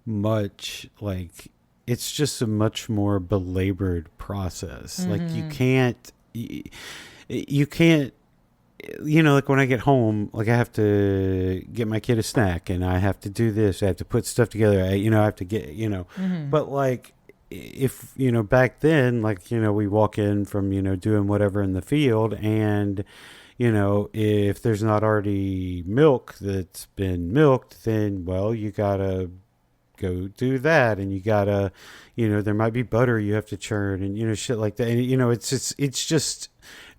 much, like, it's just a much more belabored process. Like, you can't, like when I get home, like I have to get my kid a snack and I have to do this. I have to put stuff together. I have to get, but like if, back then, like, we walk in from, doing whatever in the field and, if there's not already milk that's been milked, then, well, you gotta go do that. And you gotta, there might be butter you have to churn and, shit like that. And, it's just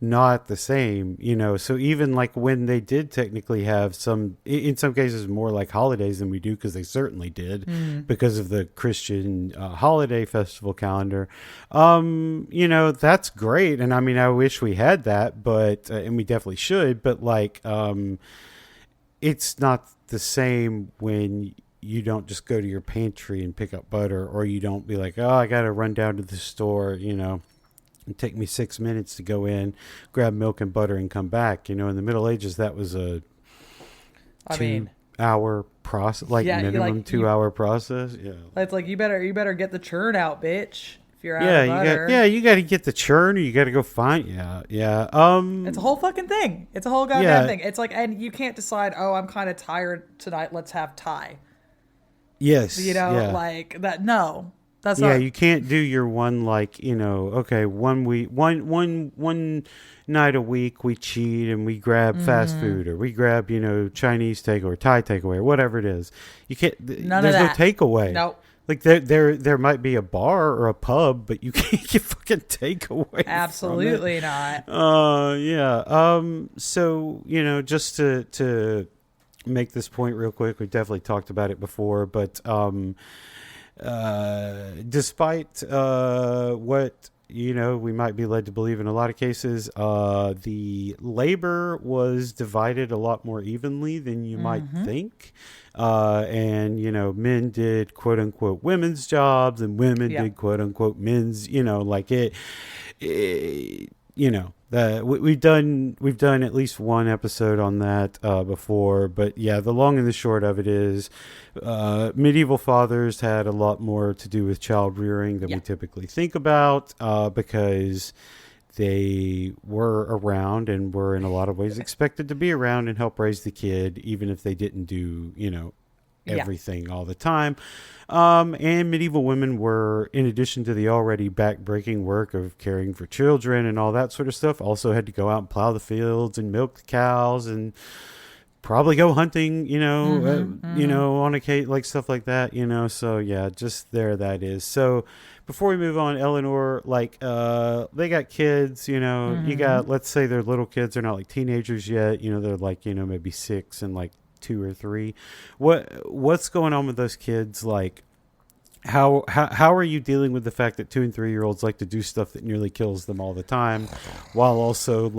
not the same, so even like when they did technically have in some cases more like holidays than we do, because they certainly did because of the Christian holiday festival calendar, that's great. And I mean, I wish we had that, but and we definitely should, but like it's not the same when you don't just go to your pantry and pick up butter, or you don't be like, oh, I got to run down to the store, It'd take me 6 minutes to go in, grab milk and butter, and come back. In the Middle Ages, that was a 2-hour process, minimum 2-hour process. Yeah, it's like you better get the churn out, bitch. If you're out of butter, you got to get the churn, or you got to go find. Yeah. It's a whole fucking thing. It's a whole goddamn thing. It's like, and you can't decide. Oh, I'm kind of tired tonight. Let's have Thai. Yes. Like that. No. That's not. Yeah, you can't do your one okay, one night a week we cheat and we grab fast food, or we grab, Chinese takeaway or Thai takeaway or whatever it is. You can't. There's no takeaway. Nope. Like there might be a bar or a pub, but you can't get fucking takeaway. Absolutely not. Yeah. So just to make this point real quick, we definitely talked about it before, but despite what we might be led to believe in a lot of cases, the labor was divided a lot more evenly than you might think. And men did quote unquote women's jobs, and women did quote unquote men's. We've done at least one episode on that before, but the long and the short of it is medieval fathers had a lot more to do with child rearing than we typically think about, because they were around and were in a lot of ways expected to be around and help raise the kid, even if they didn't do everything all the time. And medieval women were, in addition to the already back-breaking work of caring for children and all that sort of stuff, also had to go out and plow the fields and milk the cows and probably go hunting, on occasion, like stuff like that, So just there that is. So before we move on, Eleanor, they got kids, you got, let's say they're little kids, they're not like teenagers yet, they're like, maybe 6 and like 2 or 3. What's going on with those kids? Like, how are you dealing with the fact that 2 and 3-year-olds like to do stuff that nearly kills them all the time, while also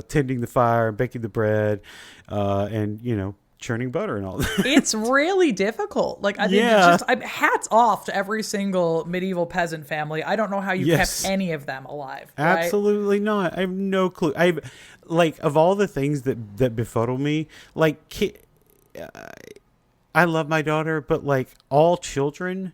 tending the fire and baking the bread, and churning butter and all that? It's really difficult. I think hats off to every single medieval peasant family. I don't know how you kept any of them alive. Right? Absolutely not. I have no clue. Of all the things that befuddle me, I love my daughter, but all children,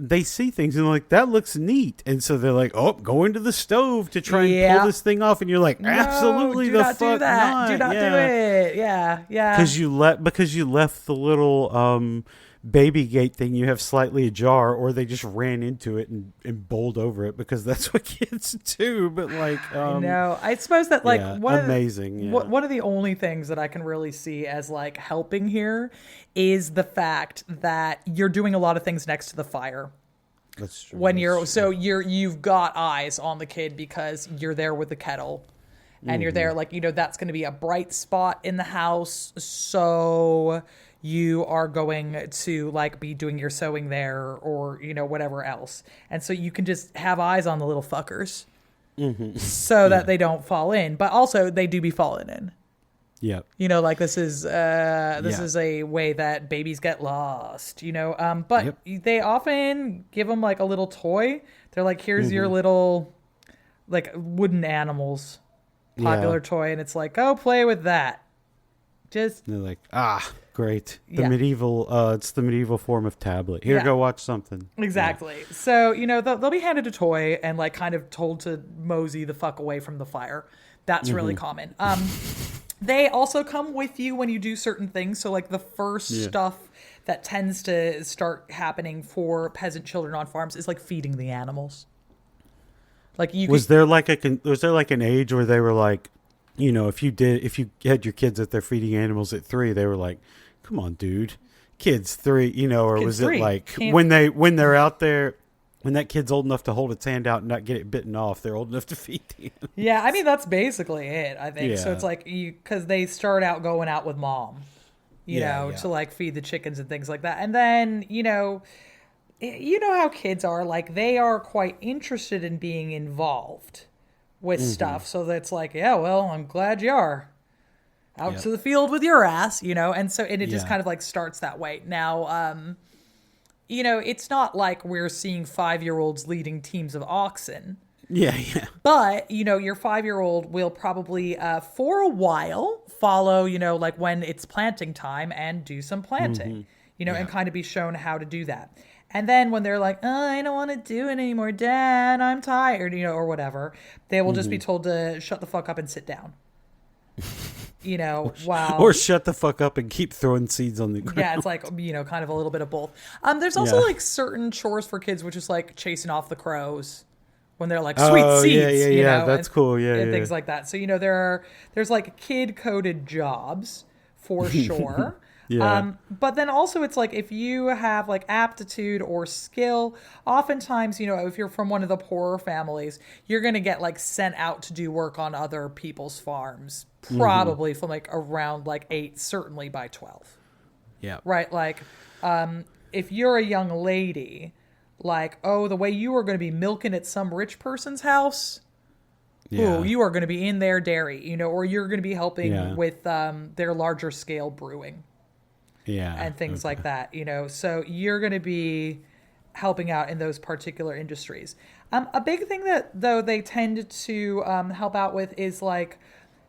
they see things and like, that looks neat, and so they're like, oh, go into the stove to try and pull this thing off, and you're like, absolutely, no, do not do it. Because you left the little baby gate thing you have slightly ajar, or they just ran into it and bowled over it, because that's what kids do. But no, I suppose that one of the only things that I can really see as helping here is the fact that you're doing a lot of things next to the fire. That's true. You've got eyes on the kid because you're there with the kettle, and you're there that's going to be a bright spot in the house, so you are going to be doing your sewing there, or whatever else, and so you can just have eyes on the little fuckers, so that they don't fall in, but also they do be falling in. Yeah. This is a way that babies get lost, but they often give them a little toy. They're like, here's your little wooden animals popular toy, and it's go play with that. Just they're like, great. The medieval it's the medieval form of tablet. Here, go watch something. Exactly. Yeah. So, they'll be handed a toy and kind of told to mosey the fuck away from the fire. That's really common. They also come with you when you do certain things. So the first stuff that tends to start happening for peasant children on farms is feeding the animals. Was there an age where they were like, if you had your kids at there feeding animals at 3, they were like, come on, dude, kids 3, or kids was 3. It when they're out there, when that kid's old enough to hold its hand out and not get it bitten off, they're old enough to feed them. Yeah, I mean, that's basically it, I think. Yeah. So it's because they start out going out with mom, to feed the chickens and things like that. And then, you know how kids are, they are quite interested in being involved with stuff. So that's yeah, well, I'm glad you are. out Yep. to the field with your ass, and so, and it just Yeah. kind of like starts that way. Now, it's not like we're seeing 5-year-olds leading teams of oxen. Yeah, yeah. But, your 5-year-old will probably, for a while, follow, like when it's planting time and do some planting, Yeah. and kind of be shown how to do that. And then when they're like, oh, I don't want to do it anymore, Dad, I'm tired, or whatever, they will just be told to shut the fuck up and sit down. Wow. Or shut the fuck up and keep throwing seeds on the ground. Yeah, it's like, kind of a little bit of both. There's also Yeah. like certain chores for kids, which is like chasing off the crows when they're like sweet seeds, yeah. That's and, cool. Yeah, and yeah. things like that. So there's like kid coded jobs for sure. Yeah. But then also it's like if you have like aptitude or skill, oftentimes, if you're from one of the poorer families, you're going to get like sent out to do work on other people's farms, probably from like around like 8, certainly by 12. Yeah. Right? Like, if you're a young lady, like, oh, the way you are going to be milking at some rich person's house, Yeah. ooh, you are going to be in their dairy, or you're going to be helping Yeah. with their larger scale brewing. Yeah. And things like that, So you're going to be helping out in those particular industries. A big thing that, though, they tend to help out with is like,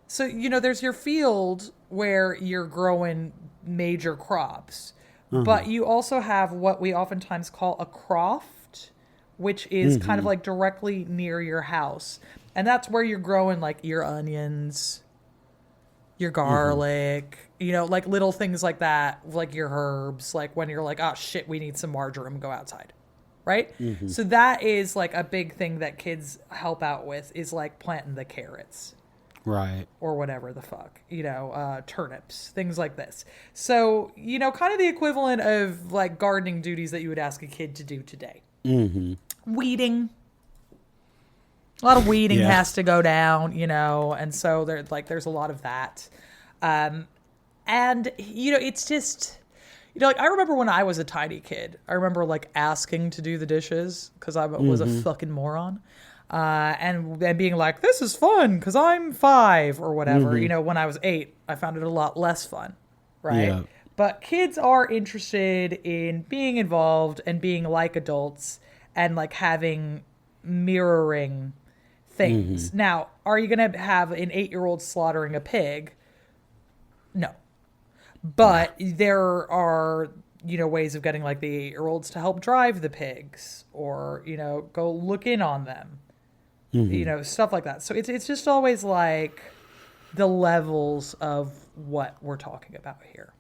so, there's your field where you're growing major crops, but you also have what we oftentimes call a croft, which is kind of like directly near your house. And that's where you're growing like your onions, your garlic, like little things like that, like your herbs, like when you're like, oh shit, we need some marjoram, go outside. Right? So that is like a big thing that kids help out with is like planting the carrots. Right. Or whatever the fuck, turnips, things like this. So, kind of the equivalent of like gardening duties that you would ask a kid to do today. Weeding. A lot of weeding has to go down, and so there's a lot of that. And, it's just, like I remember when I was a tiny kid, I remember like asking to do the dishes because I was a fucking moron. And being like, this is fun because I'm 5 or whatever. When I was 8, I found it a lot less fun, right? Yeah. But kids are interested in being involved and being like adults and like having mirroring things. Now, are you going to have an 8-year-old slaughtering a pig? No. But there are, ways of getting like the 8-year-olds to help drive the pigs or, go look in on them. Stuff like that. So it's just always like the levels of what we're talking about here.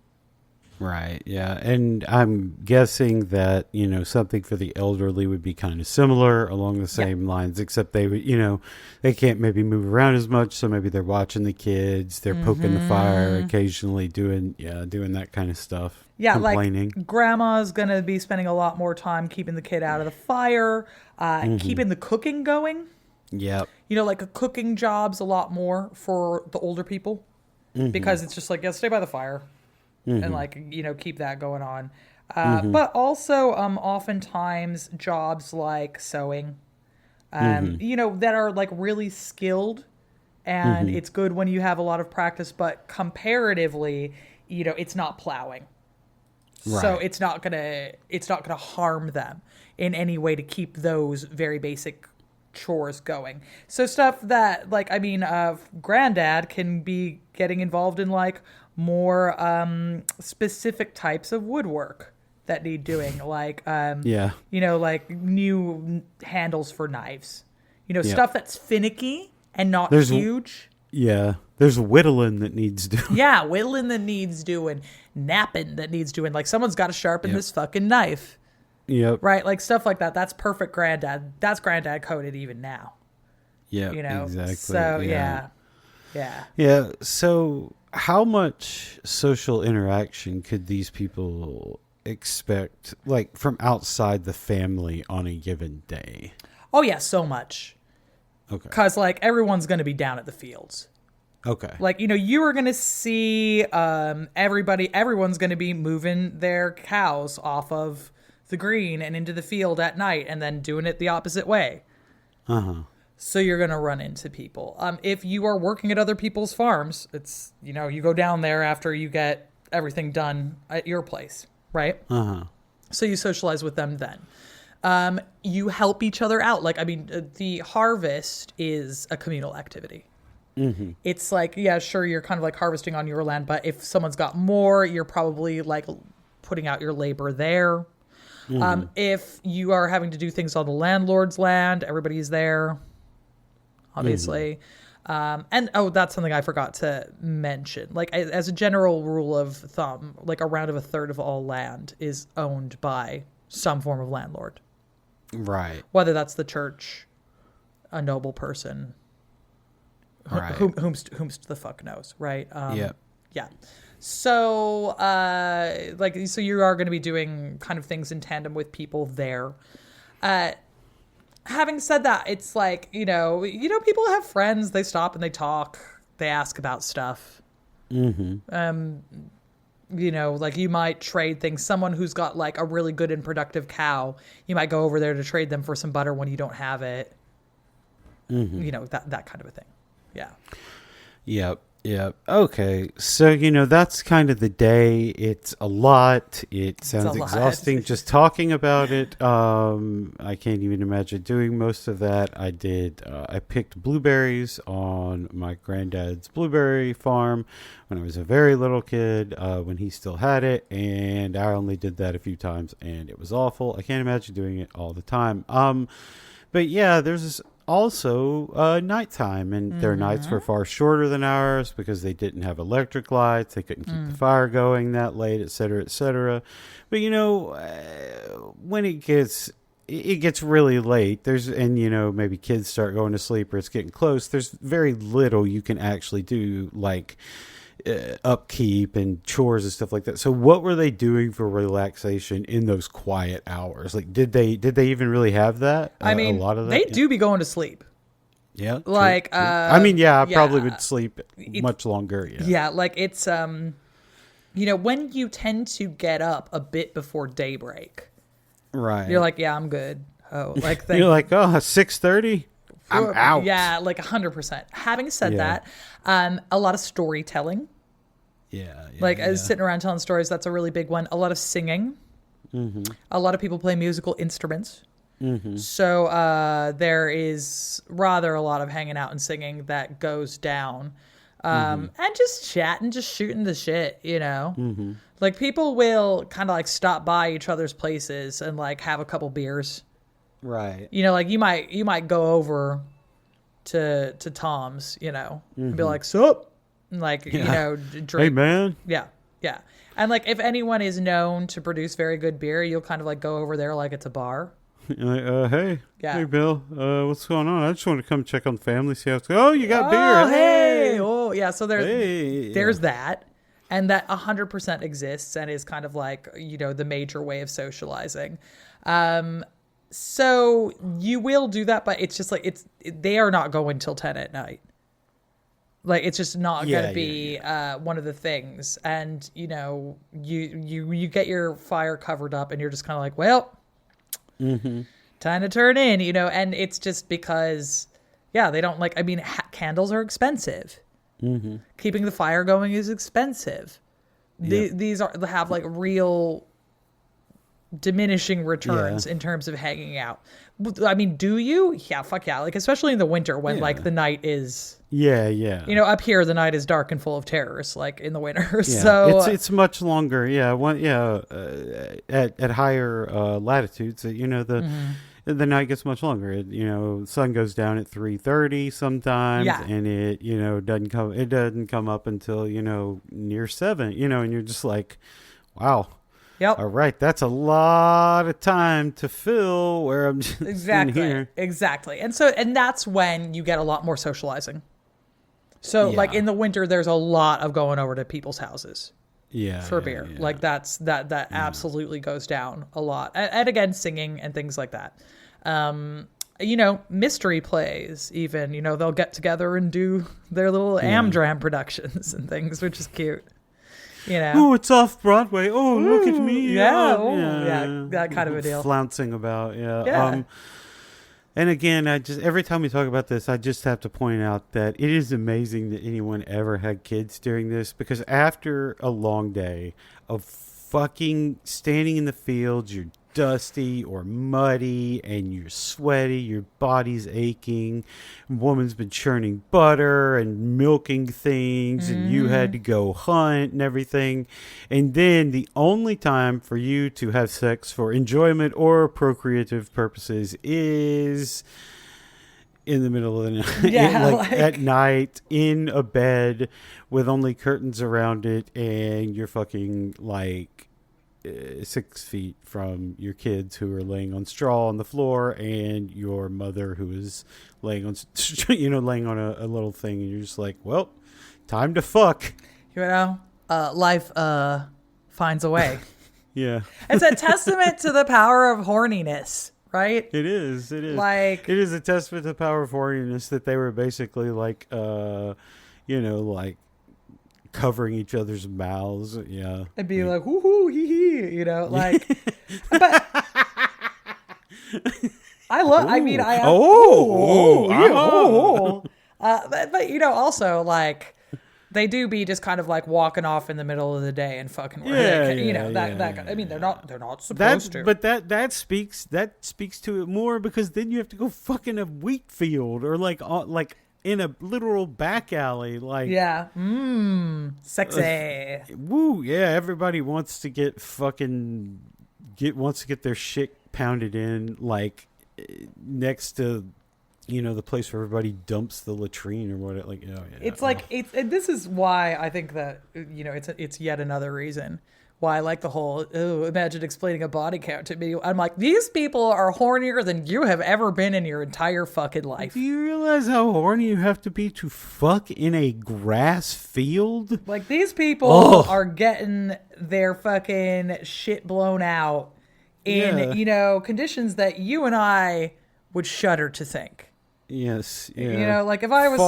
Right. Yeah. And I'm guessing that, something for the elderly would be kind of similar along the same lines, except they would, they can't maybe move around as much. So maybe they're watching the kids, they're poking the fire occasionally, doing that kind of stuff. Yeah, complaining. like grandma's going to be spending a lot more time keeping the kid out of the fire, keeping the cooking going. Yep. Like a cooking job's a lot more for the older people because it's just like, stay by the fire and like, keep that going on. But also oftentimes jobs like sewing, that are like really skilled and it's good when you have a lot of practice, but comparatively, it's not plowing. Right. So it's not gonna harm them in any way to keep those very basic chores going. So stuff that granddad can be getting involved in like more specific types of woodwork that need doing, like like new handles for knives, stuff that's finicky and not huge. Yeah, there's whittling that needs doing. Yeah, whittling that needs doing, napping that needs doing. Like someone's got to sharpen this fucking knife. Yep. Right, like stuff like that. That's perfect granddad. That's granddad coded even now. Yeah, exactly. So yeah. So how much social interaction could these people expect, like from outside the family on a given day? Oh yeah, so much. Okay. Because like everyone's going to be down at the fields. Okay. Like, you are going to see everyone's going to be moving their cows off of the green and into the field at night and then doing it the opposite way. So you're going to run into people. If you are working at other people's farms, it's, you go down there after you get everything done at your place, right? Uh-huh. So you socialize with them then. You help each other out. The harvest is a communal activity. Mm-hmm. It's like, yeah, sure, you're kind of like harvesting on your land, but if someone's got more, you're probably like putting out your labor there. Mm-hmm. If you are having to do things on the landlord's land, everybody's there, obviously. Mm-hmm. That's something I forgot to mention. Like, as a general rule of thumb, like around a third of all land is owned by some form of landlord. Right. Whether that's the church, a noble person, right. whomst the fuck knows, right? Yeah. Yeah. So, so you are going to be doing kind of things in tandem with people there. Having said that, it's like, people have friends, they stop and they talk, they ask about stuff. Mm-hmm. Like you might trade things. Someone who's got like a really good and productive cow, you might go over there to trade them for some butter when you don't have it. Mm-hmm. That kind of a thing. Yeah. Yep. Okay. So, that's kind of the day. It's a lot. It sounds exhausting just talking about it. I can't even imagine doing most of that. I picked blueberries on my granddad's blueberry farm when I was a very little kid, when he still had it. And I only did that a few times and it was awful. I can't imagine doing it all the time. But yeah, there's also nighttime, and their nights were far shorter than ours because they didn't have electric lights. They couldn't keep the fire going that late, et cetera, et cetera. But when it gets really late, maybe kids start going to sleep or it's getting close, there's very little you can actually do, like upkeep and chores and stuff like that. So what were they doing for relaxation in those quiet hours? Like, did they even really have that? A lot of that. They do be going to sleep. Yeah. True, like, true. I probably would sleep much longer. Yeah. Yeah. Like it's, when you tend to get up a bit before daybreak, right. You're like, yeah, I'm good. Oh, like you're like, 6:30. I'm out. Yeah, like 100%. Having said that, a lot of storytelling. Yeah. Sitting around telling stories, that's a really big one. A lot of singing. Mm-hmm. A lot of people play musical instruments. Mm-hmm. So there is rather a lot of hanging out and singing that goes down. And just chatting, just shooting the shit, Mm-hmm. Like people will kind of like stop by each other's places and like have a couple beers. Right. Like you might go over to Tom's, and be like, sup? And like, drink. Hey, man. Yeah. Yeah. And like, if anyone is known to produce very good beer, you'll kind of like go over there like it's a bar. You're like, hey. Yeah. Hey, Bill. What's going on? I just want to come check on the family, see how it's going. Oh, you got beer. Hey. Oh, yeah. So there's that. And that 100% exists and is kind of like, the major way of socializing. So you will do that, but it's just like they are not going till 10 at night. Like it's just not going to be one of the things. And you get your fire covered up, and you're just kind of like, well, time to turn in, And it's just because, they don't like. Candles are expensive. Mm-hmm. Keeping the fire going is expensive. Yep. These have like real diminishing returns in terms of hanging out. Do you? Yeah, fuck yeah. Like, especially in the winter when like the night is... Yeah. Up here, the night is dark and full of terrors, like in the winter. Yeah. So it's much longer. Yeah. At higher latitudes, the night gets much longer. The sun goes down at 3:30 sometimes, and it doesn't come up until near 7. And you're just like, wow. Yep. All right, that's a lot of time to fill where I'm just in here. Exactly. And that's when you get a lot more socializing. So like in the winter, there's a lot of going over to people's houses. For beer. Yeah. Like that absolutely goes down a lot. And again, singing and things like that. Mystery plays even, they'll get together and do their little Amdram productions and things, which is cute. Oh, it's off Broadway. Oh, look at me. Yeah, that kind of a deal. Flouncing about, Yeah. And again, I just every time we talk about this, I just have to point out that it is amazing that anyone ever had kids during this, because after a long day of fucking standing in the fields, you're dusty or muddy and you're sweaty, your body's aching, woman's been churning butter and milking things, and you had to go hunt and everything, and then the only time for you to have sex for enjoyment or procreative purposes is in the middle of the night. Yeah, like at night in a bed with only curtains around it, and you're fucking like 6 feet from your kids who are laying on straw on the floor, and your mother who is laying on, laying on a little thing, and you're just like, well, time to fuck. Life finds a way. Yeah. It's a testament to the power of horniness, right? It is. Like, it is a testament to the power of horniness that they were basically like, like covering each other's mouths. Yeah. and be like, hoo hoo, hee hee, like, but but also like, they do be just kind of like walking off in the middle of the day and fucking, I mean, they're not supposed to. But that speaks to it more, because then you have to go fuck in a wheat field or like in a literal back alley, like, yeah, sexy. Woo, yeah. Everybody wants to get their shit pounded in, like next to the place where everybody dumps the latrine or what. Like, it's like and this is why I think that it's yet another reason why I like the whole imagine explaining a body count to me. I'm like, these people are hornier than you have ever been in your entire fucking life. Do you realize how horny you have to be to fuck in a grass field? Like, these people are getting their fucking shit blown out in conditions that you and I would shudder to think. Yes. Yeah. Like, if I was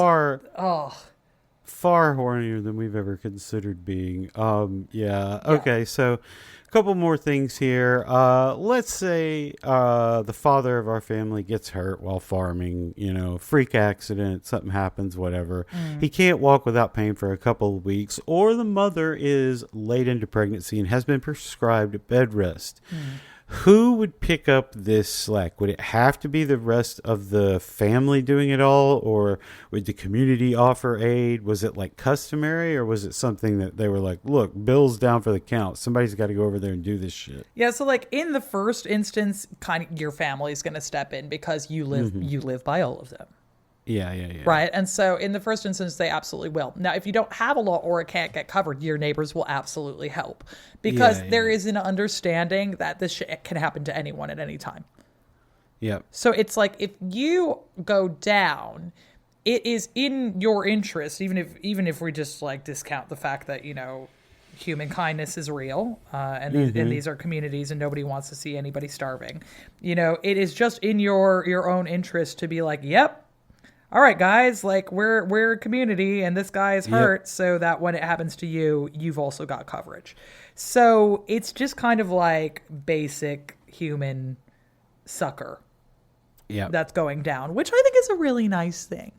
far hornier than we've ever considered being. Okay, so a couple more things here. Let's say the father of our family gets hurt while farming, freak accident, something happens, whatever. He can't walk without pain for a couple of weeks, or the mother is late into pregnancy and has been prescribed bed rest. Who would pick up this slack? Would it have to be the rest of the family doing it all, or would the community offer aid? Was it like customary, or was it something that they were like, look, Bill's down for the count, somebody's got to go over there and do this shit? Yeah, so like in the first instance, kind of your family's going to step in because you live by all of them. Yeah. Right. And so in the first instance, they absolutely will. Now, if you don't have a law or it can't get covered, your neighbors will absolutely help, because there is an understanding that this shit can happen to anyone at any time. Yep. So it's like, if you go down, it is in your interest, even if we just like discount the fact that, human kindness is real, and these are communities and nobody wants to see anybody starving. It is just in your own interest to be like, yep. All right, guys, like we're a community and this guy is hurt, so that when it happens to you, you've also got coverage. So it's just kind of like basic human succor that's going down, which I think is a really nice thing.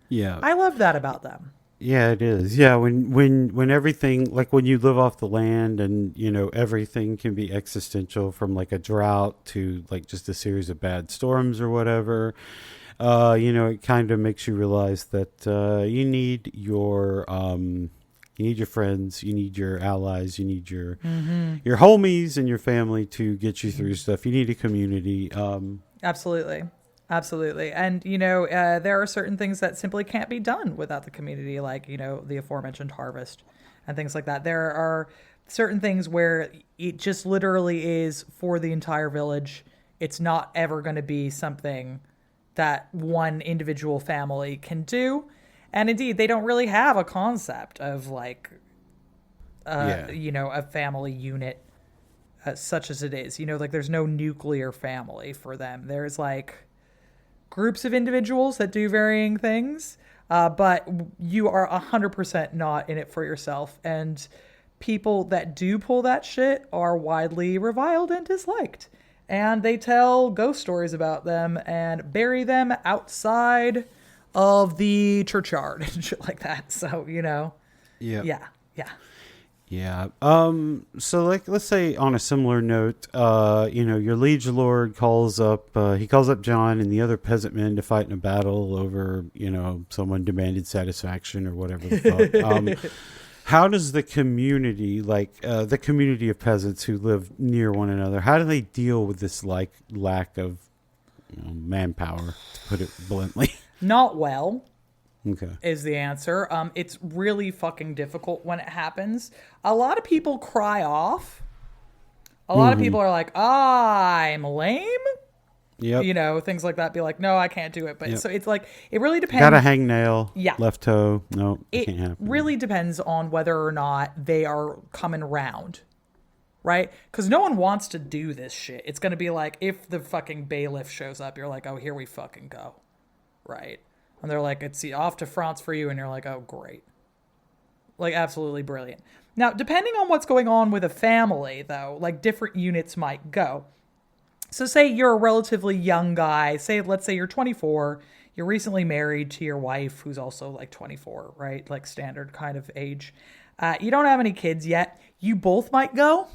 Yeah. I love that about them. Yeah, it is. Yeah, when everything, like when you live off the land and, everything can be existential, from like a drought to like just a series of bad storms or whatever. It kind of makes you realize that you need your friends, you need your allies, you need your homies and your family to get you through stuff. You need a community. Absolutely. And, there are certain things that simply can't be done without the community, like, the aforementioned harvest and things like that. There are certain things where it just literally is for the entire village. It's not ever going to be something that one individual family can do. And indeed, they don't really have a concept of like, a family unit such as it is. Like there's no nuclear family for them. There's like groups of individuals that do varying things, but you are 100% not in it for yourself. And people that do pull that shit are widely reviled and disliked. and they tell ghost stories about them and bury them outside of the churchyard and shit like that. So, Yeah. yeah, yeah. Yeah. So like, let's say on a similar note, your liege lord calls up, he calls up John and the other peasant men to fight in a battle over, someone demanded satisfaction or whatever the fuck. How does the community, the community of peasants who live near one another, how do they deal with this lack of manpower, to put it bluntly? Not well. Okay. Is the answer. It's really fucking difficult when it happens. A lot of people cry off. A lot of people are like, I'm lame. Yep. Things like that. Be like, no, I can't do it. But so it's like, it really depends. Got a hangnail. Yeah. Left toe. No, it can't happen. really depends on whether or not they are coming around. Right? Because no one wants to do this shit. It's going to be like, if the fucking bailiff shows up, you're like, oh, here we fucking go. Right? And they're like, it's off to France for you. And you're like, oh, great. Like, absolutely brilliant. Now, depending on what's going on with a family, though, like different units might go. So say you're a relatively young guy. Let's say you're 24. You're recently married to your wife, who's also like 24, right? Like standard kind of age. You don't have any kids yet. You both might go.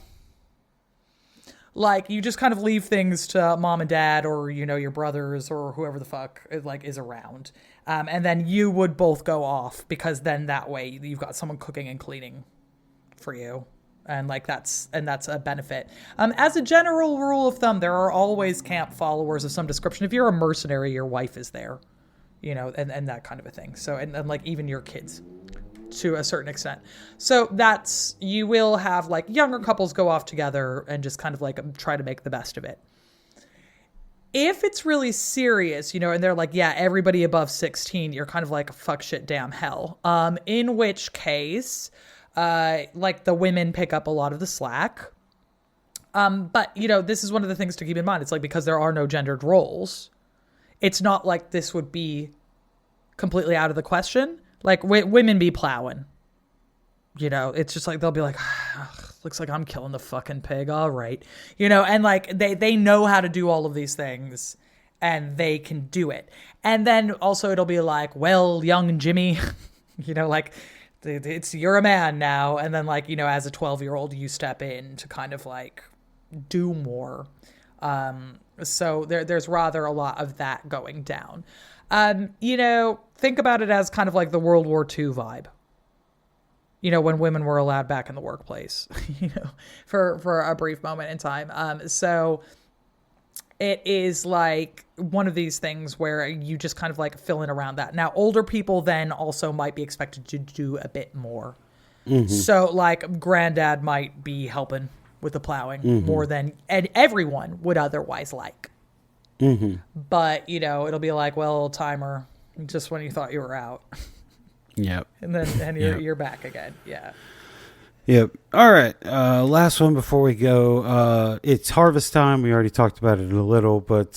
Like, you just kind of leave things to mom and dad or, your brothers or whoever the fuck is around. And then you would both go off because then that way you've got someone cooking and cleaning for you. And that's a benefit. As a general rule of thumb, there are always camp followers of some description. If you're a mercenary, your wife is there, and that kind of a thing. So, and like even your kids to a certain extent. So you will have like younger couples go off together and just kind of like try to make the best of it. If it's really serious, and they're like, yeah, everybody above 16, you're kind of like, fuck, shit, damn, hell. In which case, like the women pick up a lot of the slack. But this is one of the things to keep in mind. It's like, because there are no gendered roles, it's not like this would be completely out of the question. Like women be plowing, it's just like, they'll be like, looks like I'm killing the fucking pig. All right. And like they know how to do all of these things and they can do it. And then also it'll be like, well, young Jimmy, like you're a man now. And then like, as a 12-year-old, you step in to kind of like do more. So there's rather a lot of that going down. Think about it as kind of like the World War II vibe. When women were allowed back in the workplace, for a brief moment in time. So it is like one of these things where you just kind of like fill in around that. Now, older people then also might be expected to do a bit more. Mm-hmm. So like granddad might be helping with the plowing more than everyone would otherwise like. Mm-hmm. But, it'll be like, well, timer, just when you thought you were out. Yep. And you're back again. Yeah. Yep. All right. Last one before we go. It's harvest time. We already talked about it a little, but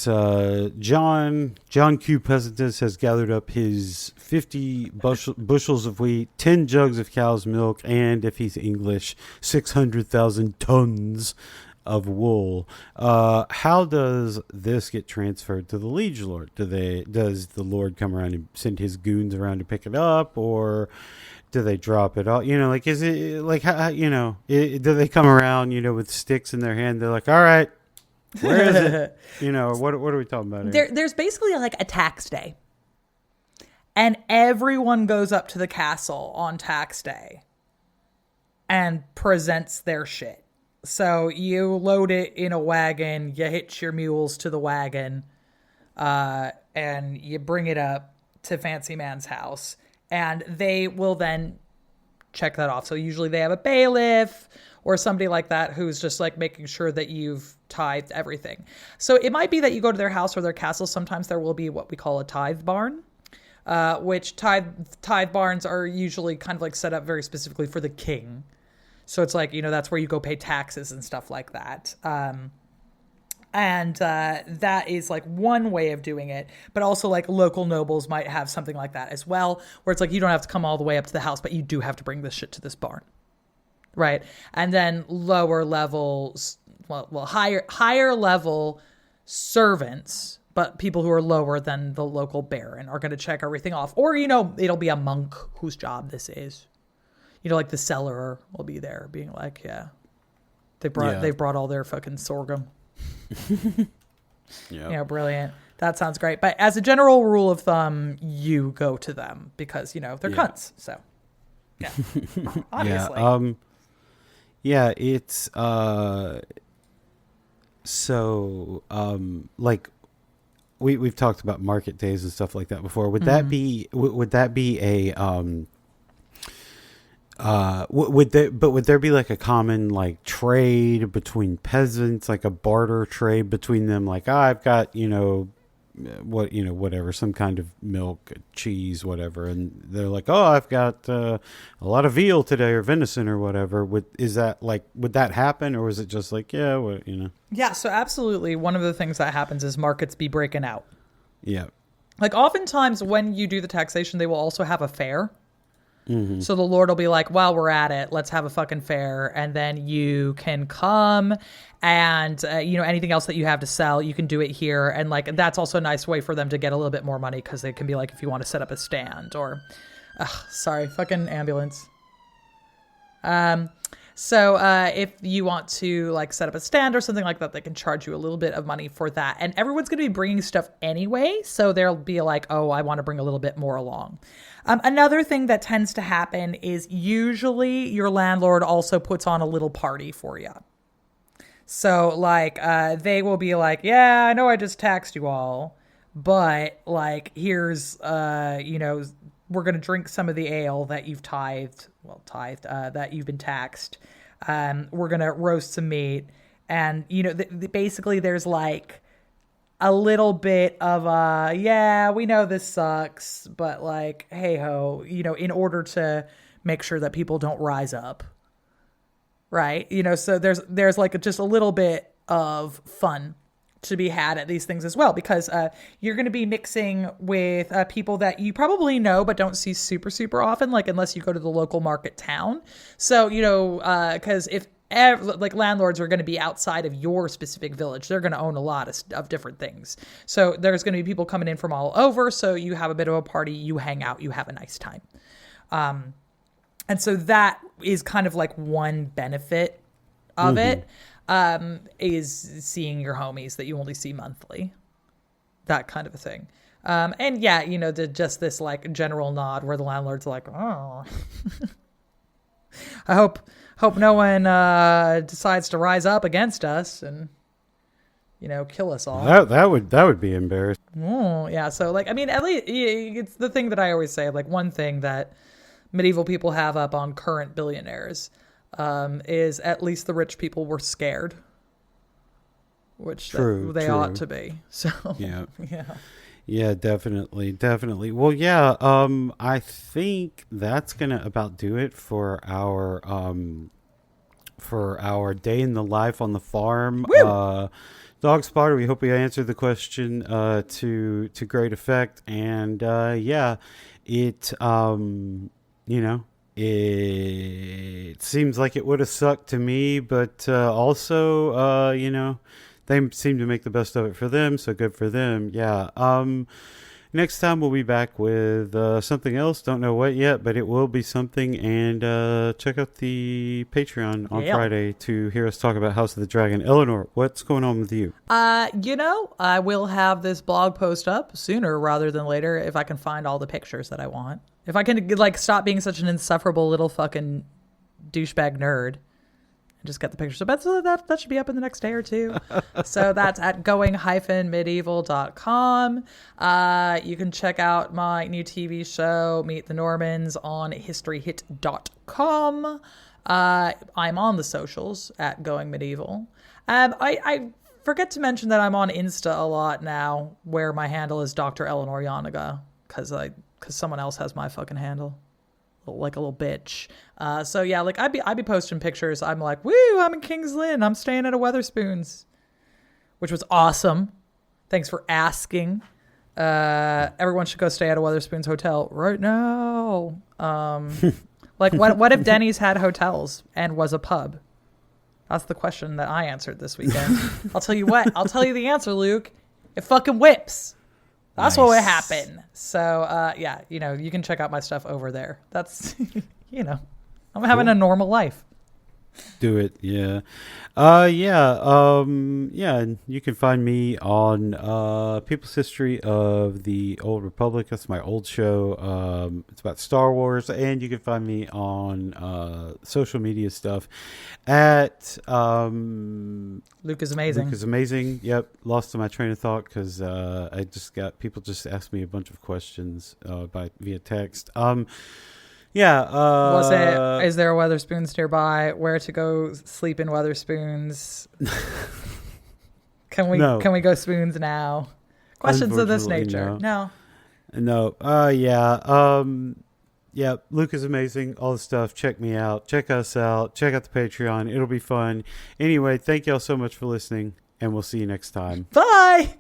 John Q. Peasantus has gathered up his 50 bushels of wheat, 10 jugs of cow's milk, and if he's English, 600,000 tons of wool. How does this get transferred to the liege lord? Does the lord come around and send his goons around to pick it up, or do they drop it off? Is it like how, do they come around, with sticks in their hand? They're like, all right, where is it? What are we talking about here? There's basically like a tax day, and everyone goes up to the castle on tax day and presents their shit. So you load it in a wagon, you hitch your mules to the wagon, and you bring it up to Fancy Man's house, and they will then check that off. So usually they have a bailiff or somebody like that who's just like making sure that you've tithed everything. So it might be that you go to their house or their castle. Sometimes there will be what we call a tithe barn, which tithe barns are usually kind of like set up very specifically for the king. So it's like, that's where you go pay taxes and stuff like that. And that is like one way of doing it. But also like local nobles might have something like that as well, where it's like you don't have to come all the way up to the house, but you do have to bring this shit to this barn. Right. And then lower levels, higher level servants, but people who are lower than the local baron are going to check everything off. Or, it'll be a monk whose job this is. Like the cellarer will be there being like, yeah, they've brought all their fucking sorghum. Yeah. Brilliant. That sounds great. But as a general rule of thumb, you go to them because, they're cunts. So, yeah, obviously. It's, like we've talked about market days and stuff like that before. Would that be a, would there be like a common like trade between peasants, like a barter trade between them? Like, I've got, whatever, some kind of milk, cheese, whatever. And they're like, oh, I've got a lot of veal today or venison or whatever. Would that happen? Or is it just like, yeah, Yeah. So absolutely. One of the things that happens is markets be breaking out. Yeah. Like oftentimes when you do the taxation, they will also have a fair. So the Lord will be like, while we're at it, let's have a fucking fair. And then you can come and, anything else that you have to sell, you can do it here. And like, that's also a nice way for them to get a little bit more money because they can be like, if you want to set up a stand or, fucking ambulance. So if you want to like set up a stand or something like that, they can charge you a little bit of money for that. And everyone's going to be bringing stuff anyway. So they'll be like, oh, I want to bring a little bit more along. Another thing that tends to happen is usually your landlord also puts on a little party for you. So like they will be like, yeah, I know I just taxed you all, but like here's, we're going to drink some of the ale that you've that you've been taxed. We're going to roast some meat. And, basically there's like a little bit of we know this sucks, but like, hey ho, in order to make sure that people don't rise up. Right. So there's like just a little bit of fun to be had at these things as well, because you're going to be mixing with people that you probably know but don't see super, super often, like unless you go to the local market town. So, because if like landlords are going to be outside of your specific village, they're going to own a lot of different things. So there's going to be people coming in from all over. So you have a bit of a party, you hang out, you have a nice time. And so that is kind of like one benefit of it. Is seeing your homies that you only see monthly, that kind of a thing. And yeah, just this like general nod where the landlord's like, oh, I hope no one decides to rise up against us and kill us all. That would be embarrassing. Yeah. So like, I mean, at least it's the thing that I always say, like one thing that medieval people have up on current billionaires is at least the rich people were scared, which they ought to be. So yeah, definitely. Well, yeah, I think that's gonna about do it for our day in the life on the farm. Dogspotter, we hope we answered the question to great effect, and it seems like it would have sucked to me, but also, they seem to make the best of it for them, so good for them. Yeah. Next time we'll be back with something else. Don't know what yet, but it will be something. And check out the Patreon on Friday to hear us talk about House of the Dragon. Eleanor, what's going on with you? I will have this blog post up sooner rather than later if I can find all the pictures that I want. If I can like stop being such an insufferable little fucking douchebag nerd. Just get the pictures. So that should be up in the next day or two. So that's at going-medieval.com. You can check out my new TV show, Meet the Normans, on historyhit.com. I'm on the socials at Going Medieval. I forget to mention that I'm on Insta a lot now, where my handle is Dr. Eleanor Yanaga, because someone else has my fucking handle. Like a little bitch. So yeah, like I'd be posting pictures. I'm like, woo, I'm in King's Lynn. I'm staying at a Weatherspoons, which was awesome. Thanks for asking. Everyone should go stay at a Weatherspoons hotel right now. Like what if Denny's had hotels and was a pub? That's the question that I answered this weekend. I'll tell you what. I'll tell you the answer, Luke. It fucking whips. That's what would happen. So, yeah, you know, you can check out my stuff over there. That's, you know, I'm having a normal life. Do it, yeah. Yeah, and you can find me on People's History of the Old Republic. That's my old show. It's about Star Wars, and you can find me on social media stuff at Luke is amazing. Luke is amazing. Yep, lost my train of thought because I just got people just asked me a bunch of questions via text. Yeah. Is there a Weatherspoons nearby? Where to go sleep in Weatherspoons? Can we go spoons now? Questions of this nature. No. Yeah. Yeah. Luke is amazing. All the stuff. Check me out. Check us out. Check out the Patreon. It'll be fun. Anyway, thank y'all so much for listening, and we'll see you next time. Bye.